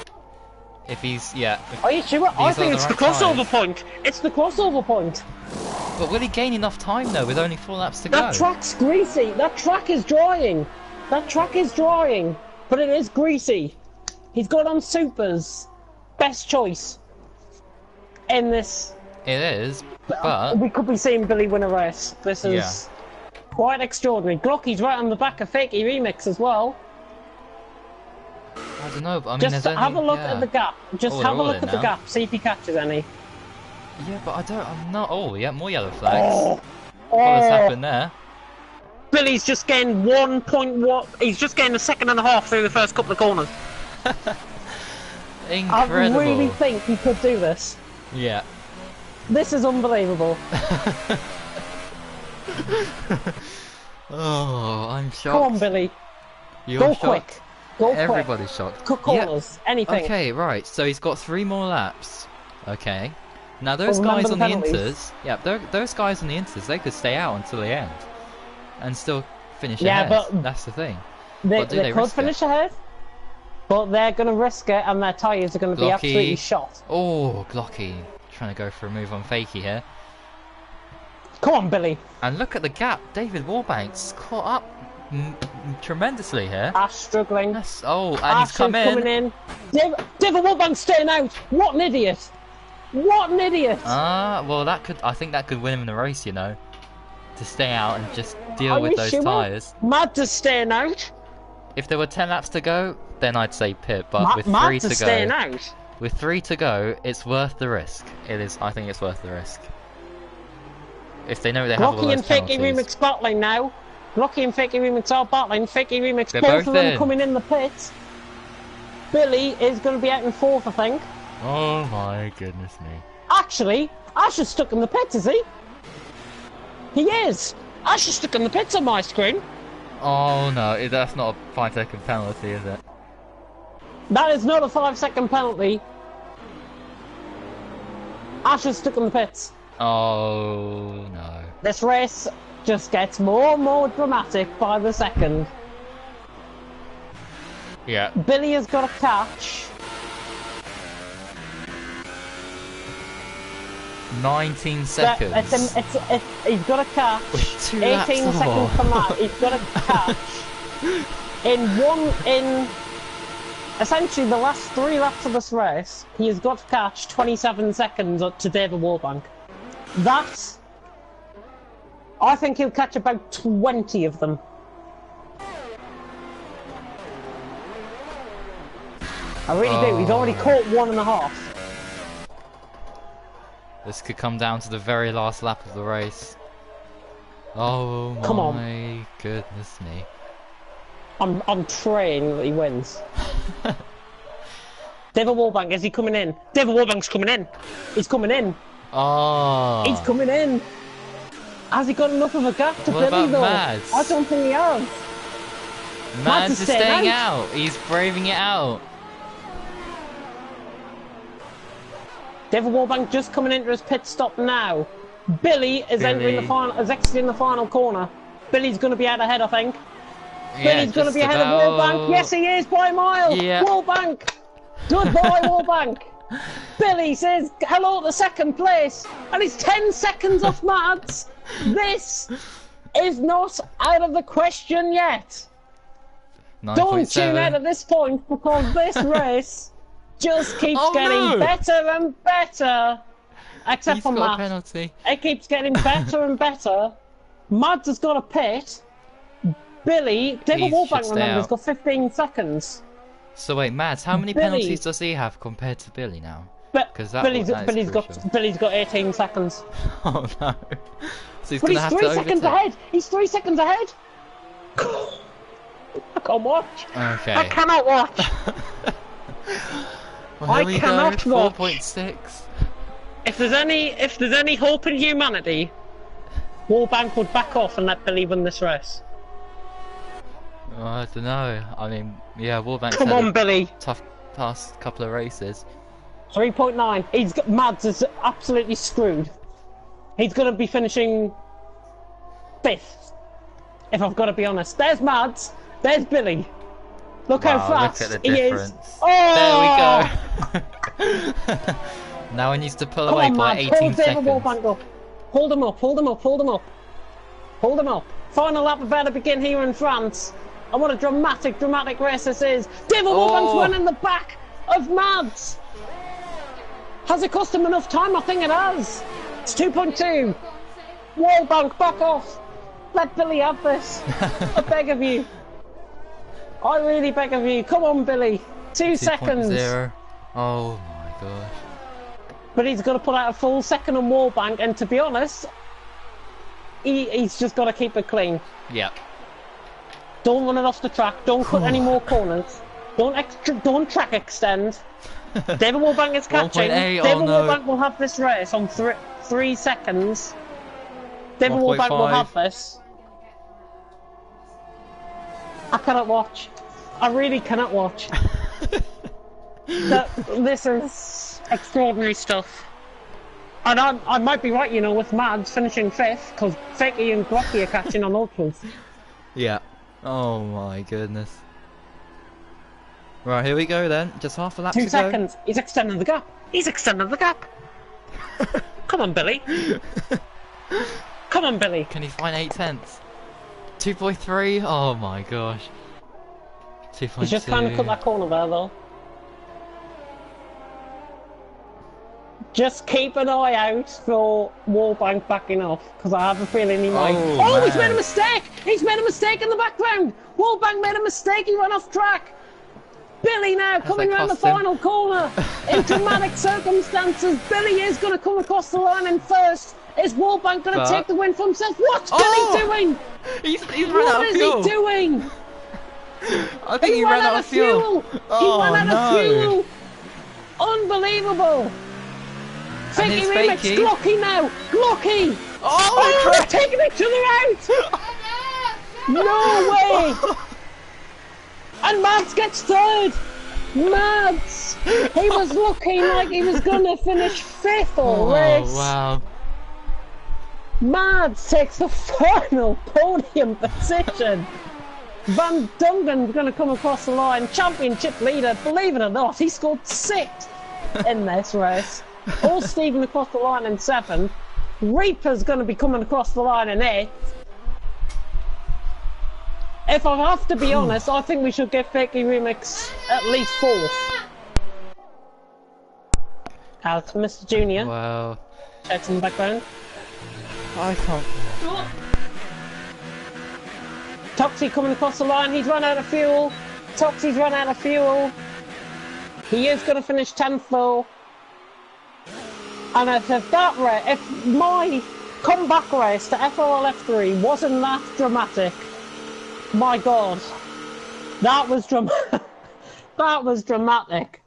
if he's, yeah. Are you sure? I think it's the right crossover tyres. point. It's the crossover point. But will he gain enough time though with only 4 laps to That go? track's greasy. That track is drying. That track is drying. But it is greasy. He's got on supers. Best choice in this. It is, but... We could be seeing Billy win a race. This is quite extraordinary. Glocky's right on the back of Fakey Remix as well. I don't know, but I mean, Just there's have only, a look at the gap. Just Oh, have a they're all look in at the now. gap. See if he catches any. Yeah, but I'm not... Oh, yeah, more yellow flags. Oh, What has happened there? Billy's just gained 1.1. He's just gained a second and a half through the first couple of corners. Incredible. I really think he could do this. Yeah. This is unbelievable. Oh, I'm shocked. Come on, Billy. You're Go shocked? quick. Go quick. Everybody's shocked. Cut corners. Anything. Okay, right. So he's got 3 more laps. Okay. Now those Well, guys remember on the the inters, yeah, those guys on the inters, they could stay out until the end, and still finish Yeah, ahead. but That's the thing. They But do they could risk finish it? ahead, but they're going to risk it, and their tyres are going to be Glocky. absolutely shot. Oh, Glocky trying to go for a move on Fakey here. Come on, Billy. And look at the gap. David Warbank's caught up tremendously here. Ash struggling. That's, oh, and Ash he's come is coming in. David Woodbank's staying out. What an idiot! What an idiot! Well, I think that could win him the race, you know, to stay out and just deal Are with you those sure? tyres. Mads is staying out. If there were 10 laps to go, then I'd say pit. But with 3 Mads to is staying go, out. with 3 to go, it's worth the risk. It is. I think it's worth the risk. If they know they have all Glocky those and Fakey penalties. Remix battling now. Glocky and Fakey Remix are battling. Fakey Remix, They're both both of them in. coming in the pits. Billy is going to be out in 4th, I think. Oh my goodness me. Actually, Ash is stuck in the pits, is he? He is! Ash is stuck in the pits on my screen. Oh no, that's not a 5-second penalty, is it? That is not a 5-second penalty. Ash is stuck in the pits. Oh no. This race just gets more and more dramatic by the second. Yeah. Billy has got a catch. 19 seconds. He's got a catch. With 2 18 laps seconds more. from that, he's got a catch. in essentially the last 3 laps of this race, he has got to catch 27 seconds up to David Warbank. That, I think he'll catch about 20 of them. I really do. He's already caught 1.5. This could come down to the very last lap of the race. Oh Come on. my goodness me. I'm praying that he wins. David Warbank, is he coming in? David Warbank's coming in. He's coming in. Oh. He's coming in. Has he got enough of a gap to What Billy about though? Mads? I don't think he has. Mads is staying out. He's braving it out. David Warbank just coming into his pit stop now. Billy is entering the final, is exiting the final corner. Billy's going to be out ahead, I think. Yeah, Billy's going to be ahead of Warbank. Yes, he is by a mile. Yeah. Warbank. Good boy, Warbank. Billy says hello to second place, and he's 10 seconds off Mads. This is not out of the question yet. 9.7. Don't tune out at this point because this race just keeps getting better and better. Except for got a Matt. penalty. It keeps getting better and better. Mads has got a pit. Billy, David Warbank, remember, has got 15 seconds. So wait, Mads, how many penalties does he have compared to Billy now? Because Billy's got 18 seconds. Oh no! So he's but gonna he's have 3 to seconds overtake. ahead. He's 3 seconds ahead. I can't watch. Okay. I cannot watch. Well, I here we cannot go. watch. 4.6. If there's any hope in humanity, Warbank would back off and let Billy win this race. Oh, I don't know. I mean, yeah, Warbank's Come had on, a Billy. tough past couple of races. 3.9. He's got Mads is absolutely screwed. He's going to be finishing 5th. If I've got to be honest. There's Mads. There's Billy. Look how fast look at the he difference. is. Oh! There we go. Now he needs to pull Come away on, by Mads. 18 Hold David seconds. Warbank up. Hold him up. Hold him up. Hold him up. Hold him up. Final lap about to begin here in France. And what a dramatic race this is. David Warbank's running the back of Mads. Has it cost him enough time? I think it has. It's 2.2. Warbank, back off. Let Billy have this. I beg of you. I really beg of you. Come on, Billy. 2 seconds. 2.0. Oh my gosh. But he's got to put out a full second on Warbank, and to be honest, he's just got to keep it clean. Yep. Don't run it off the track. Don't cut any more corners. Don't track extend. David Warbank is catching. 1.8, David Warbank will have this race on 3 seconds. David Warbank will have this. I cannot watch. I really cannot watch. This is extraordinary stuff. And I might be right, you know, with Mads finishing 5th, because Fakey and Glocky are catching on ultras. Yeah. Oh my goodness. Right, here we go then. Just half a lap to 2 go. seconds. He's extending the gap. He's extending the gap. Come on, Billy. Come on, Billy. Can he find 8 tenths? 2.3? Oh my gosh. 2.2. He's just trying to cut that corner there, though. Just keep an eye out for Warbank backing off, because I have a feeling he might. Oh, he's made a mistake! He's made a mistake in the background! Warbank made a mistake, he ran off track! Billy now coming around the final corner! In dramatic circumstances, Billy is going to come across the line in first! Is Warbank going to take the win for himself? What's Billy doing? He's run out of fuel! What is he doing? I think he ran out of fuel! Oh, he ran out of fuel! Unbelievable! Fakey remix, Glocky now! Glocky! Oh, they're taking each other out! No way! And Mads gets 3rd! Mads! He was looking like he was gonna finish 5th all race! Wow. Mads takes the final podium position! Van Dungan's gonna come across the line, championship leader, believe it or not, he scored 6th in this race. All Stephen across the line in 7th. Reaper's going to be coming across the line in 8th. If I have to be honest, I think we should give Fakey Remix at least 4th. Alex, Mr. Junior. Wow. Checks in the background. I can't. Toxie coming across the line. He's run out of fuel. Toxie's run out of fuel. He is going to finish 10th though. And if that rate, if my comeback race to FRL F3 wasn't that dramatic. My God, that was dramatic. That was dramatic.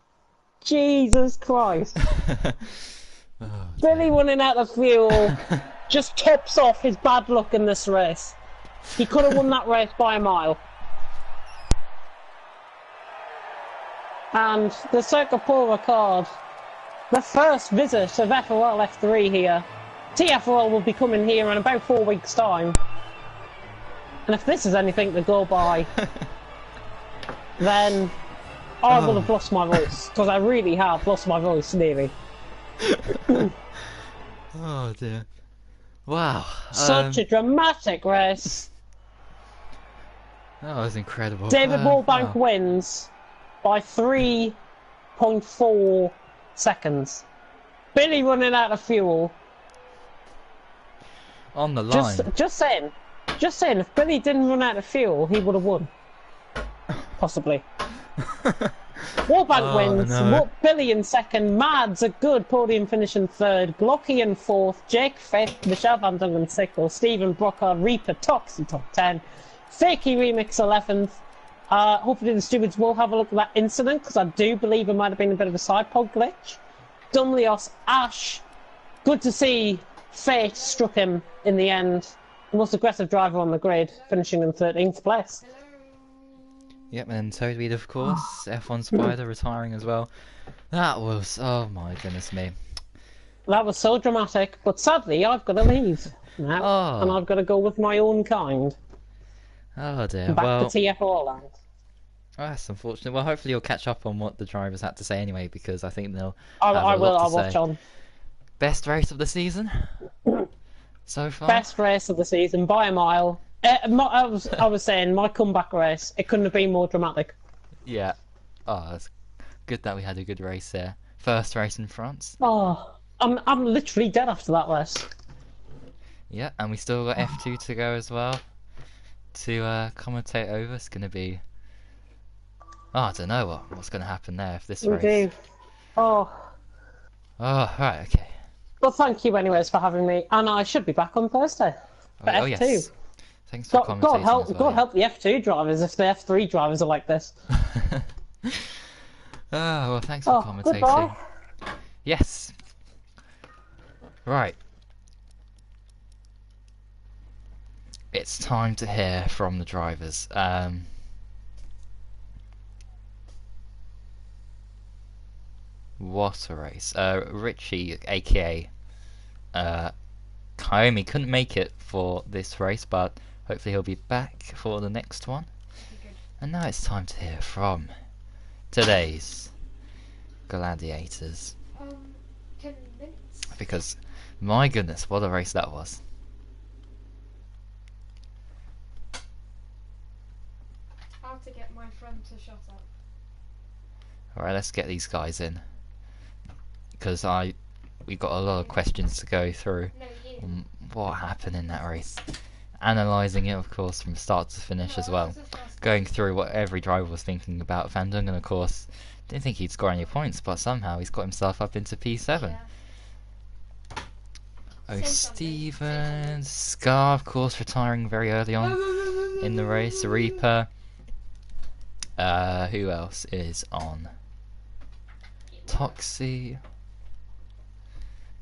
Jesus Christ. Oh, Billy running out of fuel just tops off his bad luck in this race. He could have won that race by a mile. And the Circuit Paul Ricard, the first visit of FRL F3 here. TFRL will be coming here in about 4 weeks' time. And if this is anything to go by, then I will have lost my voice. Because I really have lost my voice, nearly. Oh dear. Wow. Such a dramatic race. That was incredible. David Wallbank wow. wins by 3.4 seconds. Billy running out of fuel. On the line. Just saying, if Billy didn't run out of fuel, he would have won. Possibly. Wallbank wins, no. Billy in second, Mads a good podium finish in third, Glocky in fourth, Jake fifth, Michelle Van Dungen sixth, Stephen Brockhard, Reaper, Toxie top 10, Fakey Remix 11th. Hopefully the stewards will have a look at that incident, because I do believe it might have been a bit of a side pod glitch. Dumlios, Ash, good to see fate struck him in the end. The most aggressive driver on the grid, finishing in 13th place. Yep, and Toadweed, of course. F1 Spider retiring as well. That was, oh my goodness me. That was so dramatic, but sadly I've got to leave now, and I've got to go with my own kind. Oh dear. Back to TFR land. Oh, that's unfortunate. Well, hopefully you'll catch up on what the drivers had to say anyway, because I think they'll. I will. I'll watch on. Best race of the season so far. Best race of the season by a mile. I was saying my comeback race. It couldn't have been more dramatic. Yeah. Oh, it's good that we had a good race there. First race in France. Oh, I'm literally dead after that race. Yeah, and we still got F2 to go as well to commentate over. It's gonna be. Oh, I don't know what's gonna happen there if this race. Do. Oh, right, okay. Well, thank you anyways for having me, and I should be back on Thursday for F2. Yes. Thanks for commentating God help the F2 drivers if the F3 drivers are like this. Well, thanks for commentating. Goodbye. Yes. Right. It's time to hear from the drivers. What a race. Richie, aka Kaomi, couldn't make it for this race, but hopefully he'll be back for the next one. And now it's time to hear from today's gladiators. 10 minutes. Because, my goodness, what a race that was. I have to get my friend to shut up. Alright, let's get these guys in. Because we've got a lot of questions to go through. No, you. On what happened in that race. Analysing it, of course, from start to finish as well. Going through what every driver was thinking about. Van Dungen, of course, didn't think he'd score any points, but somehow he's got himself up into P7. Yeah. Oh, Stevens, Scar, of course, retiring very early on in the race. Reaper. Who else is on? Toxie.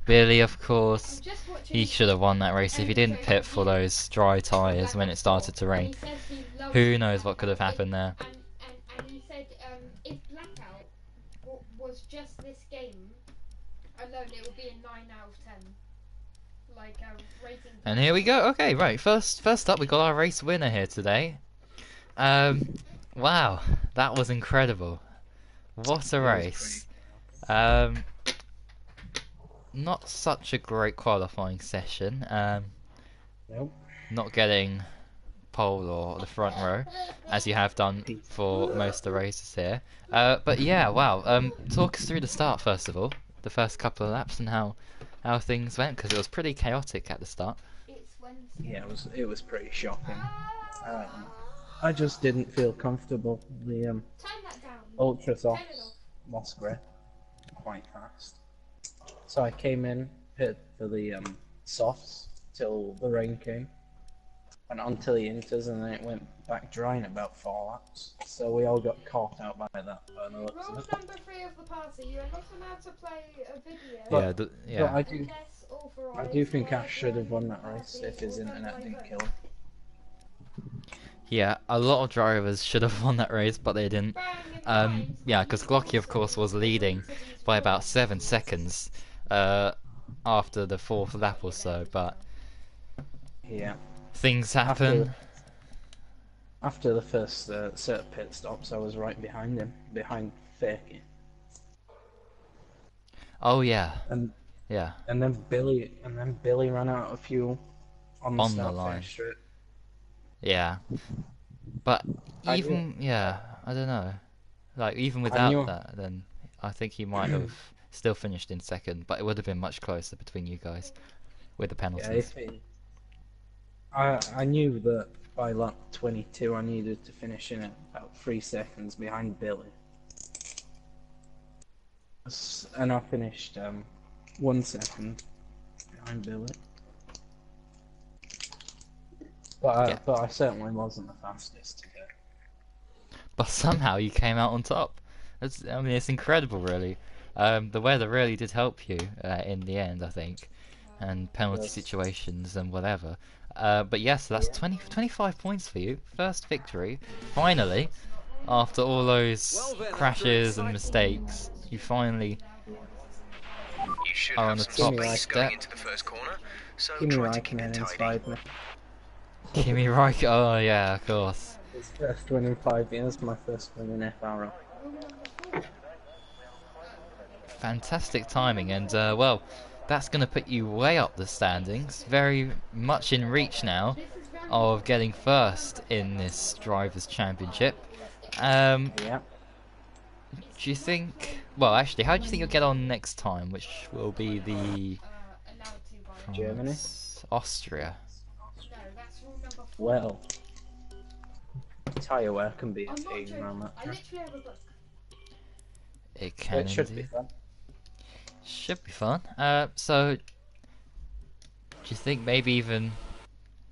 Billy, of course. He should have won that race if he didn't pit for those dry tyres when it started to rain. Who knows what could have happened there. And he said if Blackout was just this game alone, it would be a 9 out of 10. Like rating. And here we go. Okay, right. First up, we got our race winner here today. Wow, that was incredible. What a race. Not such a great qualifying session. Nope. Not getting pole or the front row, as you have done for most of the races here. But yeah, wow. Talk us through the start first of all, the first couple of laps and how things went, because it was pretty chaotic at the start. Yeah, it was pretty shocking. I just didn't feel comfortable. The ultra softs lost grip quite fast. So I came in, hit for the softs, till the rain came. Went on till the inters, and then it went back dry in about 4 laps. So we all got caught out by that. By the looks of Rules it. number 3 of the party: you are not allowed to play a video. Yeah, But yeah. Unless I authorized do think by Ash should have won that the race party if his or done internet by didn't vote. kill him. Yeah, a lot of drivers should have won that race, but they didn't. Yeah, because Glocky, of course, was leading by about 7 seconds after the 4th lap or so, but Yeah. things happen. After the first set of pit stops, I was right behind him, behind Fakey. Oh yeah, And yeah, and then Billy ran out of fuel on the on the start line. finish straight. Yeah. But I even, knew- yeah, I don't know. Like, even I without knew- that, then I think he might have still finished in second, but it would have been much closer between you guys with the Yeah, penalties. I knew that by lap 22 I needed to finish in about 3 seconds behind Billy. And I finished 1 second behind Billy. But I certainly wasn't the fastest today. But somehow you came out on top. I mean, it's incredible, really. The weather really did help you in the end, I think, and penalty Yes. situations and whatever. But yes, that's 25 points for you. First victory, finally, after all those crashes and mistakes. You finally You should are have on the some top space step. going into the first corner, so Kimi try to keep Raikkonen it tidy. inspired me. Kimi Raikkonen. Oh yeah, of course. His first win in 5 years, my first win in FRL. Fantastic timing, and well, that's going to put you way up the standings, very much in reach now of getting first in this Drivers' Championship. Yeah. Do you think? Well, actually, how do you think you'll get on next time, which will be the Germany? Austria? No, that's rule number 4. Well, tyre wear can be a I'm not pain joking. around that I track. literally have a book. It So can it should be indeed. fun. Should be fun. So, do you think maybe even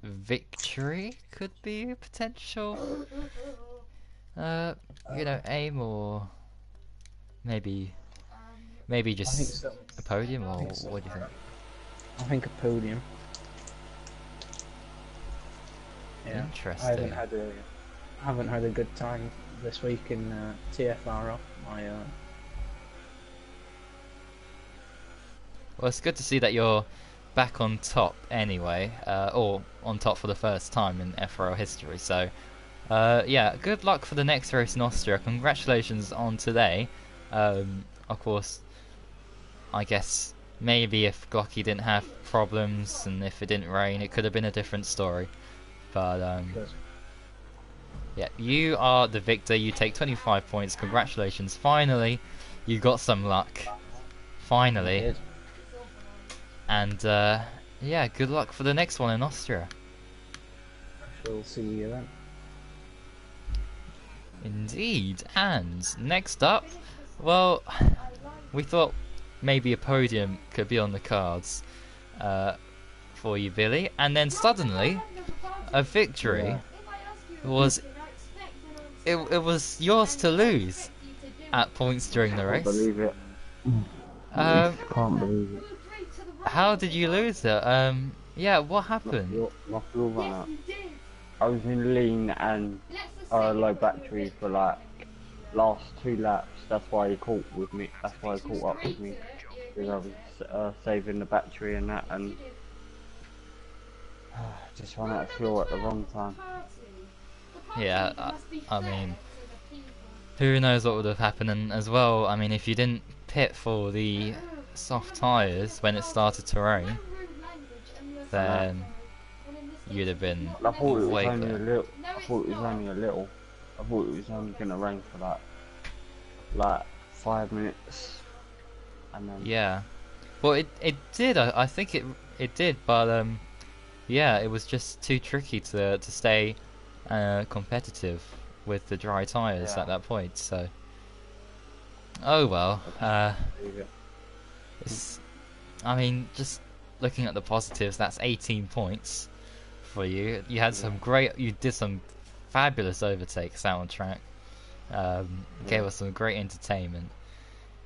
victory could be a potential, aim, or maybe I think just so. a podium, or think so. what do you think? I think a podium. Yeah. Interesting. I haven't had a good time this week in TFRL. Well, it's good to see that you're back on top anyway, or on top for the first time in FRL history. So, yeah, good luck for the next race in Austria. Congratulations on today. Of course, I guess maybe if Glocky didn't have problems and if it didn't rain, it could have been a different story. But yeah, you are the victor. You take 25 points. Congratulations. Finally, you got some luck. Finally. And yeah, good luck for the next one in Austria. I shall see you then. Indeed. And next up, well, we thought maybe a podium could be on the cards for you, Billy. And then suddenly, a victory was it was yours to lose at points during the race. Believe it. Can't believe it. How did you lose it? Yeah, what happened? My fuel ran out. I was in lean and low battery for like last 2 laps. That's why he caught with me. That's why he caught up with me because I was saving the battery and that, and just ran out of fuel at the wrong time. Yeah, I mean, who knows what would have happened? And as well, I mean, if you didn't pit for the soft tyres when it started to rain, then you'd have been I thought it was way only a better. little. I thought it was only a little. I thought it was only gonna rain for like 5 minutes, and then Yeah, well, it did. I think it did, but yeah, it was just too tricky to stay competitive with the dry tyres Yeah. at that point. So, oh well. It's, I mean, just looking at the positives, that's 18 points for you. You had you did some fabulous overtakes out on track. Gave us some great entertainment.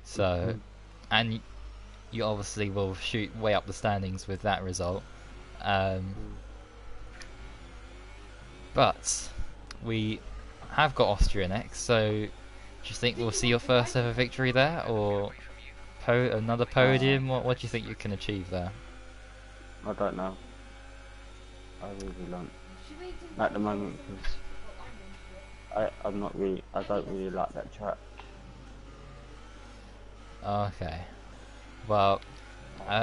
So, and you obviously will shoot way up the standings with that result. But we have got Austria next, so do you think we'll see your first ever victory there, or another podium? What do you think you can achieve there? I don't know. I really don't. At the moment, because I don't really like that track. Okay. Well,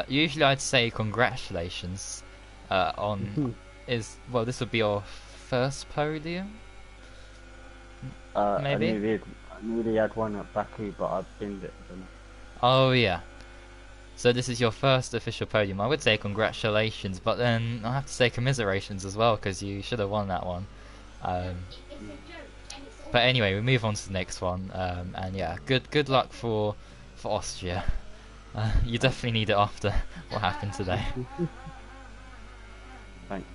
usually I'd say congratulations on this would be your first podium. Maybe. I nearly had one at Baku, but I binned it. Oh yeah. So this is your first official podium. I would say congratulations, but then I have to say commiserations as well, because you should have won that one. But anyway, we move on to the next one. And yeah, good luck for Austria. You definitely need it after what happened today. Thanks.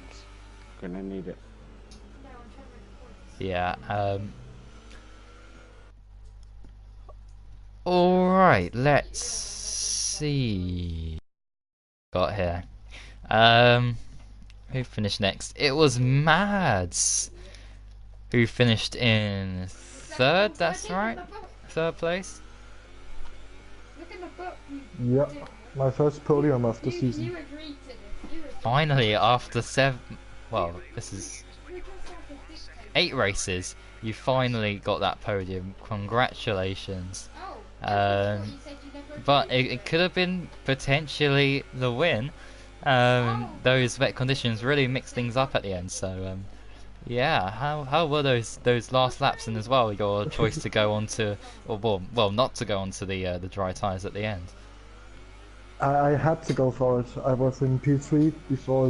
Gonna need it. Yeah. Alright, let's see. Got here. Who finished next? It was Mads who finished in third, that's right? Third place? Yeah, my first podium of the season. Finally, after this is 8 races, you finally got that podium. Congratulations. But it could have been potentially the win. Those wet conditions really mixed things up at the end. So yeah, how were those last laps, and as well your choice to go on to, or not to go on to the dry tyres at the end? I had to go for it. I was in P3 before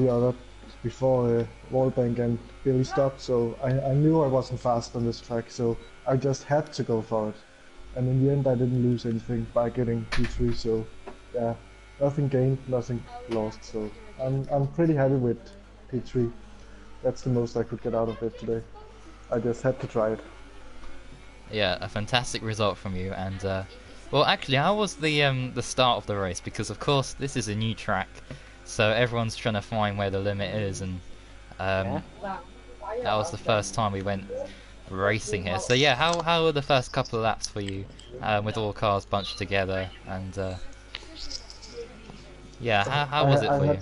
Wallbank and Billy stopped, so I knew I wasn't fast on this track, so I just had to go for it. And in the end I didn't lose anything by getting P3, so yeah, nothing gained, nothing lost, so I'm pretty happy with P3. That's the most I could get out of it today. I just had to try it. Yeah, a fantastic result from you. And well, actually, how was the start of the race? Because of course this is a new track, so everyone's trying to find where the limit is, and that was the first time we went racing here. So yeah, how were the first couple of laps for you, with all cars bunched together, and yeah, how was it for you?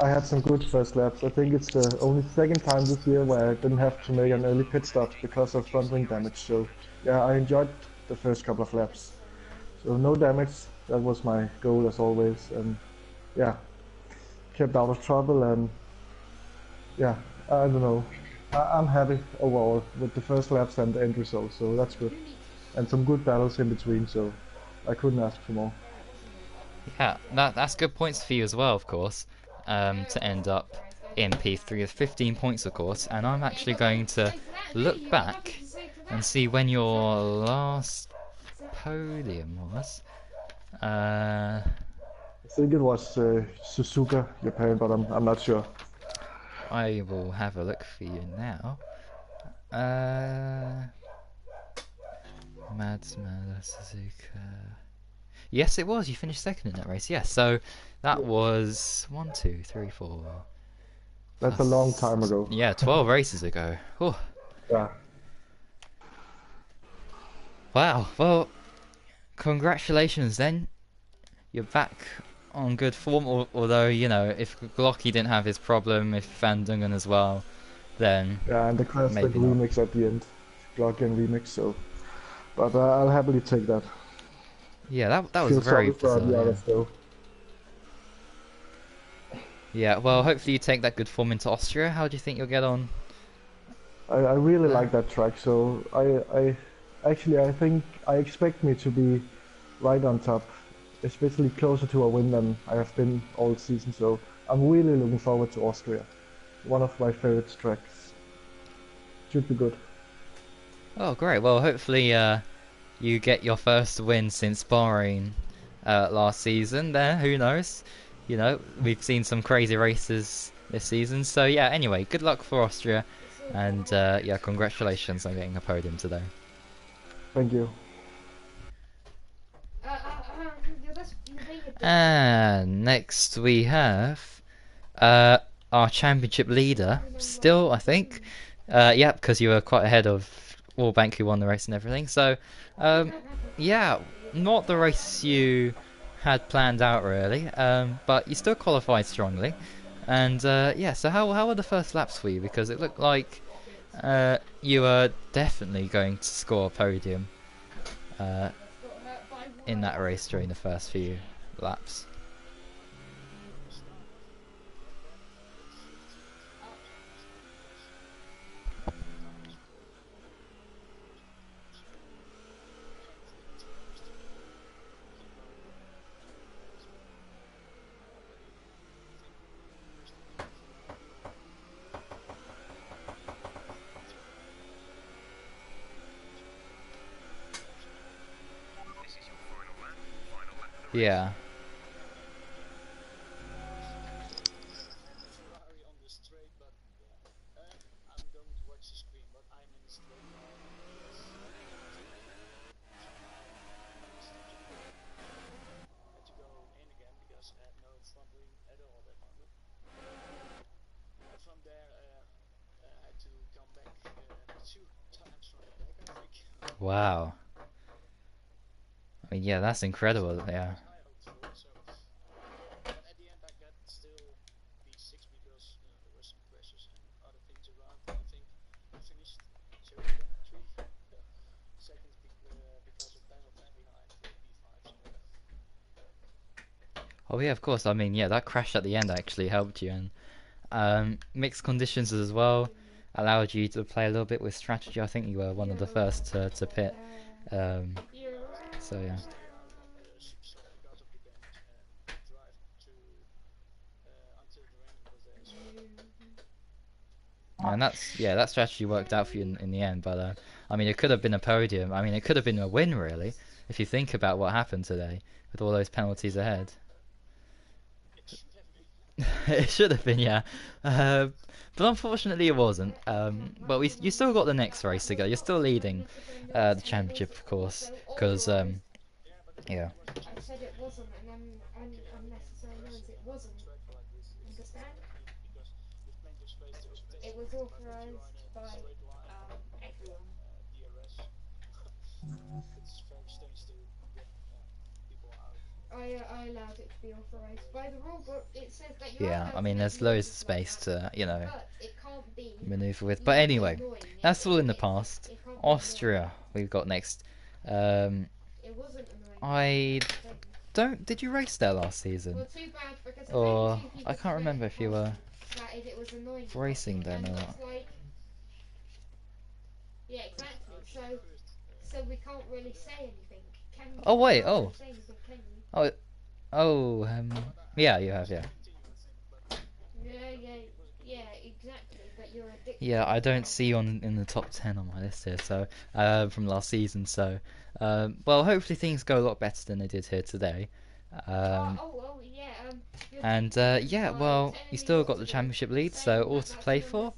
I had some good first laps. I think it's the only second time this year where I didn't have to make an early pit stop because of front wing damage. So yeah, I enjoyed the first couple of laps. So no damage, that was my goal as always, and yeah, kept out of trouble, and yeah, I don't know. I'm happy overall with the first laps and the end result, so that's good. And some good battles in between, so I couldn't ask for more. Yeah, that's good points for you as well, of course, to end up in P3 with 15 points, of course. And I'm actually going to look back and see when your last podium was. I think it was Suzuka, Japan, but I'm not sure. I will have a look for you now. Mads Suzuka. Yes, it was. You finished second in that race. Yes, so that was 1, 2, 3, 4. That's a long time ago. Yeah, 12 races ago. Whew. Yeah. Wow. Well, congratulations then. You're back on good form. Although, you know, if Glocky didn't have his problem, if Van Dungen as well, then yeah, and the classic remix at the end, Glocky and remix. So, but I'll happily take that. Yeah, that was very bizarre. Yeah, well, hopefully you take that good form into Austria. How do you think you'll get on? I really like that track, so I think I expect me to be right on top, especially closer to a win than I have been all season. So I'm really looking forward to Austria. One of my favorite tracks. Should be good. Oh, great. Well, hopefully you get your first win since Bahrain last season there. Who knows? you know, we've seen some crazy races this season. So yeah, anyway, good luck for Austria, and yeah, congratulations on getting a podium today. Thank you. And next we have our championship leader, still, I think. Yeah, because you were quite ahead of Wallbank, who won the race and everything. So, yeah, not the race you had planned out really, but you still qualified strongly. And yeah, so how were the first laps for you? Because it looked like you were definitely going to score a podium in that race during the first few laps. Yeah. Wow. I mean, yeah, that's incredible. Yeah. Oh yeah, of course. I mean, yeah, that crash at the end actually helped you, and mixed conditions as well allowed you to play a little bit with strategy. I think you were one of the first to pit. So yeah. And that's, yeah, that strategy worked out for you in the end. But I mean, it could have been a podium. I mean, it could have been a win really, if you think about what happened today with all those penalties ahead. It should have been, yeah. But unfortunately it wasn't. But you still got the next race to go. You're still leading the championship, of course, because yeah. I said it wasn't, and unnecessary noise. It wasn't. Understand? It was authorised by everyone. I allowed it to be authorised by the rule book. It says that you're Yeah, I mean, there's loads of space to, you know, it can't be maneuver with. But anyway, that's all in the past. Austria, we've got next. It wasn't annoying. I don't. Did you race there last season? Well, too bad, because or I can't remember if you were if it was annoying racing there or not. like, yeah, exactly. So we can't really say anything. Can you? Oh wait. Oh. Say anything, can you? Oh. Oh. Yeah, you have. Yeah. Yeah, exactly. But you're addicted. Yeah, I don't see you in the top 10 on my list here. So from last season. So well, hopefully things go a lot better than they did here today. And yeah, well, you still got the championship lead, so all to play for.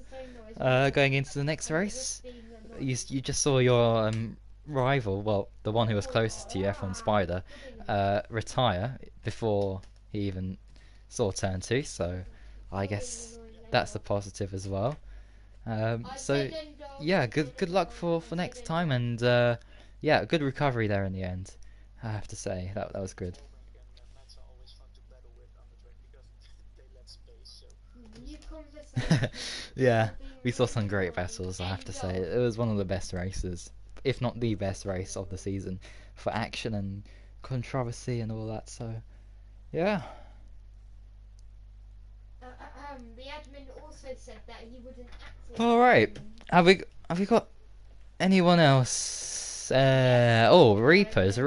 Going into the next race, you just saw your rival, well, the one who was closest to you, F1 Spider, retire before he even saw turn 2. So I guess that's a positive as well. So yeah, good luck for next time, and yeah, good recovery there in the end. I have to say that was good. Yeah, we saw some great battles, I have to say. It was one of the best races, if not the best race of the season, for action and controversy and all that. So yeah. The admin also said that he wouldn't act. All right, have we got anyone else? Oh, Reaper, is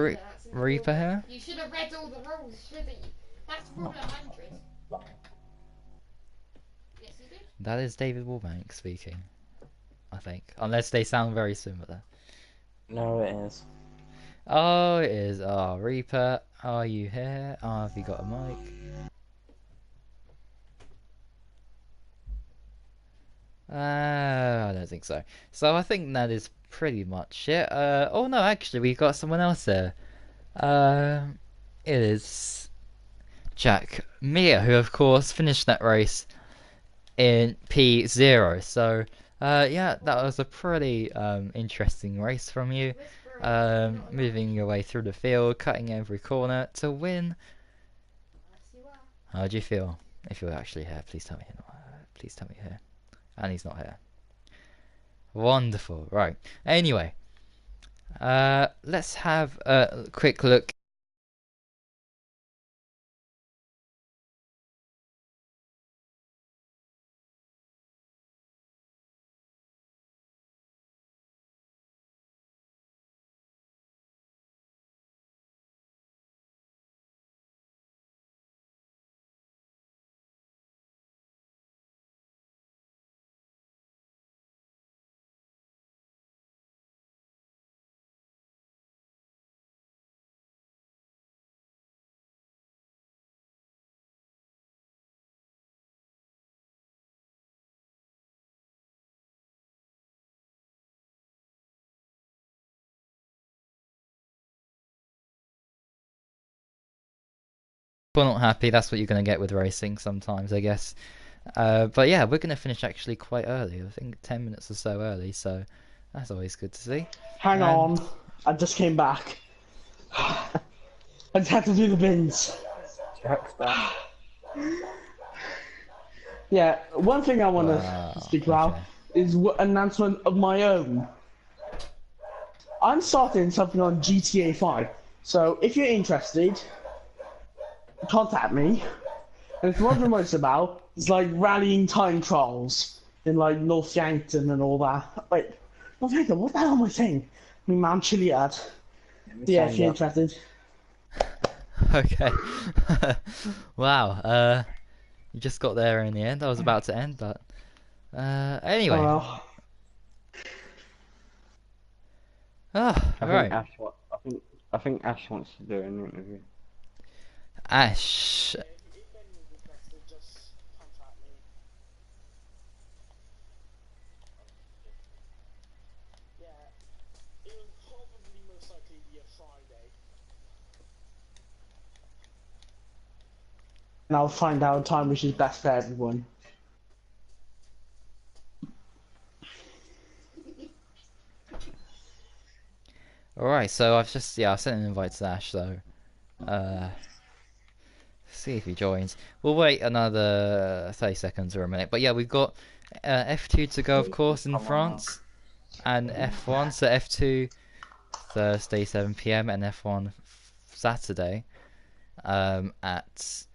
Reaper here? You should have read all the rules, shouldn't you? That's rule 100. Yes, you did. That is David Wallbank speaking, I think, unless they sound very similar. No, it is. Oh, it is. Oh, Reaper, are you here? Oh, have you got a mic? I don't think so. So I think that is pretty much it. Oh no, actually, we got someone else there. It is Jack Mia, who of course finished that race in P0. So, yeah, that was a pretty interesting race from you. Moving your way through the field, cutting every corner to win. How do you feel? If you're actually here, please tell me. Please tell me you're here. And he's not here. Wonderful. Right. Anyway, let's have a quick look. If you're not happy, that's what you're going to get with racing sometimes, I guess. But yeah, we're going to finish actually quite early. I think 10 minutes or so early, so that's always good to see. Hang on, I just came back. I just had to do the bins. Jack's back. Yeah, one thing I want to speak about is an announcement of my own. I'm starting something on GTA 5, so if you're interested, contact me. And if what it's about is like rallying time trials in like North Yankton and all that. Wait, North Yankton, what the hell am I saying? I mean, Mount Chiliad. Yeah, if you're interested. Okay. Wow. You just got there in the end. I was about to end, but anyway. Oh, well. Right. I think Ash wants to do an interview. Ash. And I'll find out a time which is best for everyone. Alright, so I've just, I sent an invite to Ash, so, see if he joins. We'll wait another 30 seconds or a minute, but yeah, we've got F2 to go, of course, in France, and F1, so F2 Thursday 7 PM, and F1 Saturday, at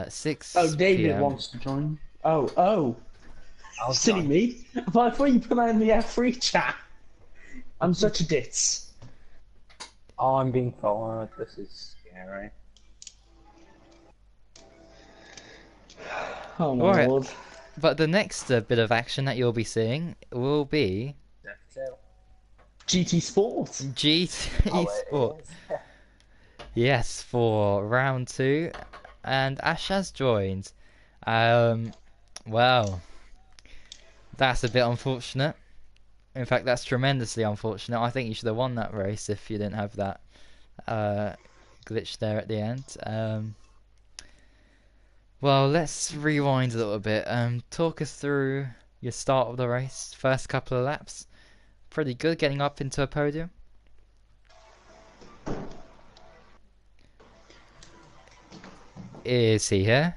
6 Oh, David PM. wants to join. Oh. Silly me. I thought you put that in the F3 chat. I'm such a ditz. Oh, I'm being followed. This is scary. Oh my lord. But the next bit of action that you'll be seeing will be GT Sport. GT Sport. Yes, for round 2, and Ash has joined. Well, that's a bit unfortunate. In fact, that's tremendously unfortunate. I think you should have won that race if you didn't have that glitch there at the end. Well, let's rewind a little bit. Talk us through your start of the race, first couple of laps. Pretty good, getting up into a podium. Is he here?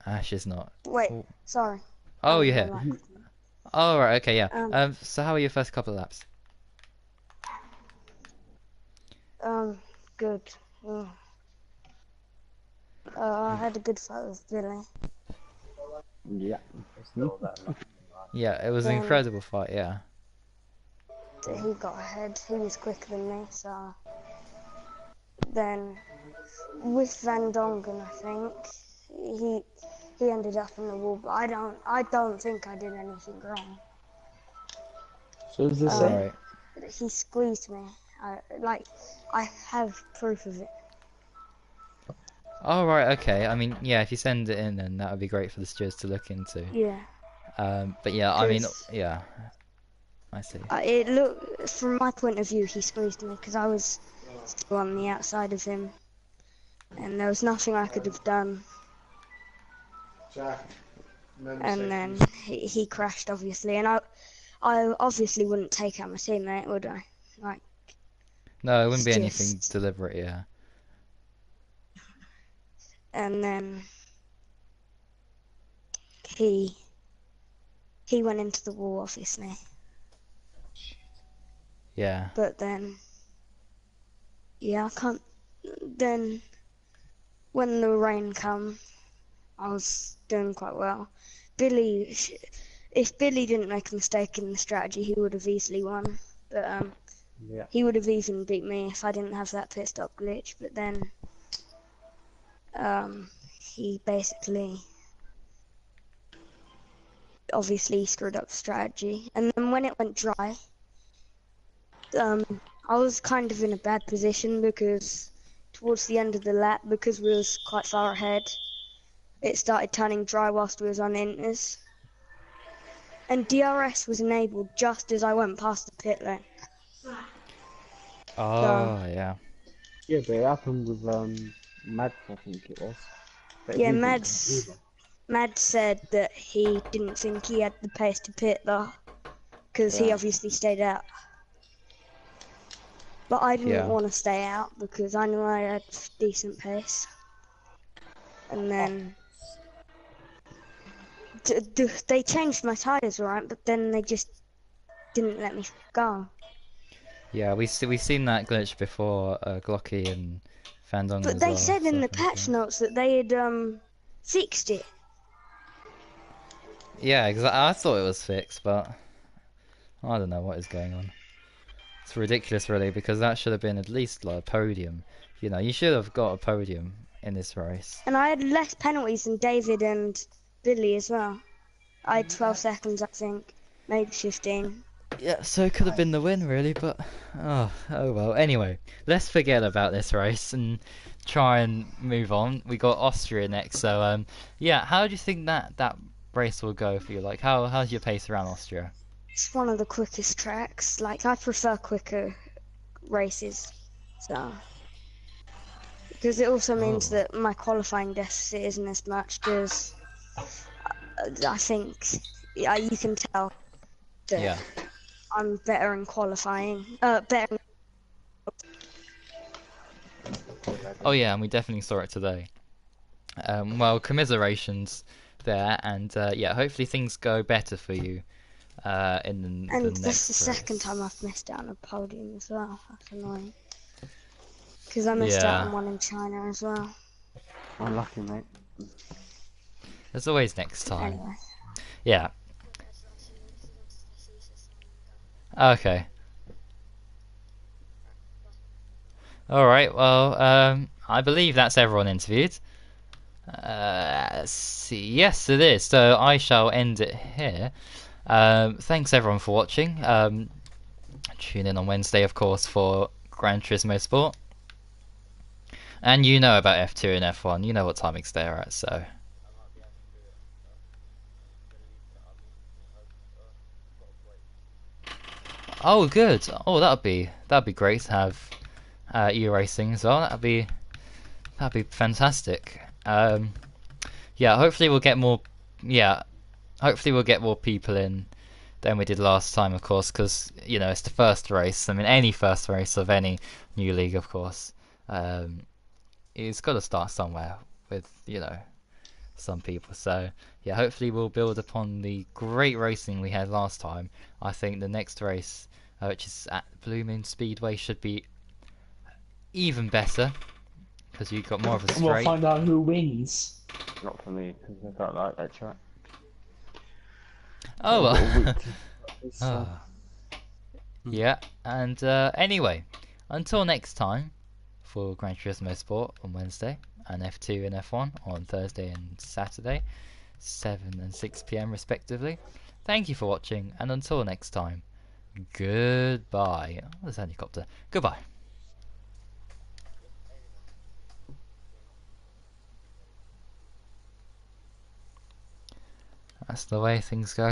Ash is not. Wait, sorry. Oh, you're here. Oh, right, okay, yeah. So how are your first couple of laps? Good. I had a good fight with Billy. Yeah. Yeah, it was an incredible fight, yeah. He got ahead. He was quicker than me, so... Then, with Van Dongen, I think, he ended up in the wall, but I don't think I did anything wrong. So is this it? He squeezed me, I have proof of it. Oh right, okay. I mean, yeah, if you send it in, then that would be great for the stewards to look into. Yeah. But yeah, I mean, 'Cause yeah, I see. it looked, from my point of view, he squeezed me because I was still on the outside of him, and there was nothing I could have done. And then he crashed, obviously, and I obviously wouldn't take out my teammate, would I? Like, No, it wouldn't be it's anything just- deliberate, yeah. And then he went into the wall, obviously. Yeah. But then, yeah, I can't. Then, when the rain come, I was doing quite well. If Billy didn't make a mistake in the strategy, he would have easily won. But Yeah. he would have even beat me if I didn't have that pit stop glitch. But then, he basically, obviously screwed up the strategy. And then when it went dry, I was kind of in a bad position because towards the end of the lap, because we was quite far ahead, it started turning dry whilst we was on inters. And DRS was enabled just as I went past the pit lane. Oh, yeah. Yeah, but it happened with Mads, I think it was. But Yeah, he didn't Mads said that he didn't think he had the pace to pit though, because he Yeah. obviously stayed out. But I didn't Yeah. want to stay out because I knew I had decent pace. And then they changed my tyres, right? But then they just didn't let me go. Yeah, we've seen that glitch before, Glocky and Fandong But as they well, said in so the I think, patch notes that they had fixed it. yeah, I thought it was fixed, but I don't know what is going on. It's ridiculous, really, because that should have been at least like a podium. You know, you should have got a podium in this race. And I had less penalties than David and Billy as well. I had 12 seconds, I think. Maybe 15. Yeah, so it could have been the win, really, but oh well. Anyway, let's forget about this race and try and move on. We got Austria next, so yeah. How do you think that race will go for you? Like, how's your pace around Austria? It's one of the quickest tracks. Like, I prefer quicker races. So. Because it also means that my qualifying deficit isn't as much, because I think you can tell that Yeah. I'm better in qualifying. Better. Oh yeah, and we definitely saw it today. Well, commiserations there, and yeah, hopefully things go better for you in the And next that's the race. second time I've missed out on a podium as well. That's annoying. Because I missed out on one in China as well. Unlucky, mate. There's always next time. Anyway. Yeah. Okay. Alright, well, I believe that's everyone interviewed. Let's see. Yes, it is. So I shall end it here. Thanks everyone for watching. Tune in on Wednesday, of course, for Gran Turismo Sport. And you know about F2 and F1. You know what timings they're at, so... Oh, good. Oh, that'd be great to have you racing as well. That'd be fantastic. Yeah, hopefully we'll get more. Yeah, hopefully we'll get more people in than we did last time, of course, because you know it's the first race. I mean, any first race of any new league, of course, it's got to start somewhere with some people. So yeah, hopefully we'll build upon the great racing we had last time. I think the next race, which is at Blue Moon Speedway, should be even better because you got more of a straight. We'll find out who wins. Not for me, because I don't like that track. Oh well. So, Yeah, and anyway, until next time for Gran Turismo Sport on Wednesday and F2 and F1 on Thursday and Saturday, 7 and 6 PM respectively. Thank you for watching, and until next time, goodbye. Oh, there's a helicopter. Goodbye. That's the way things go.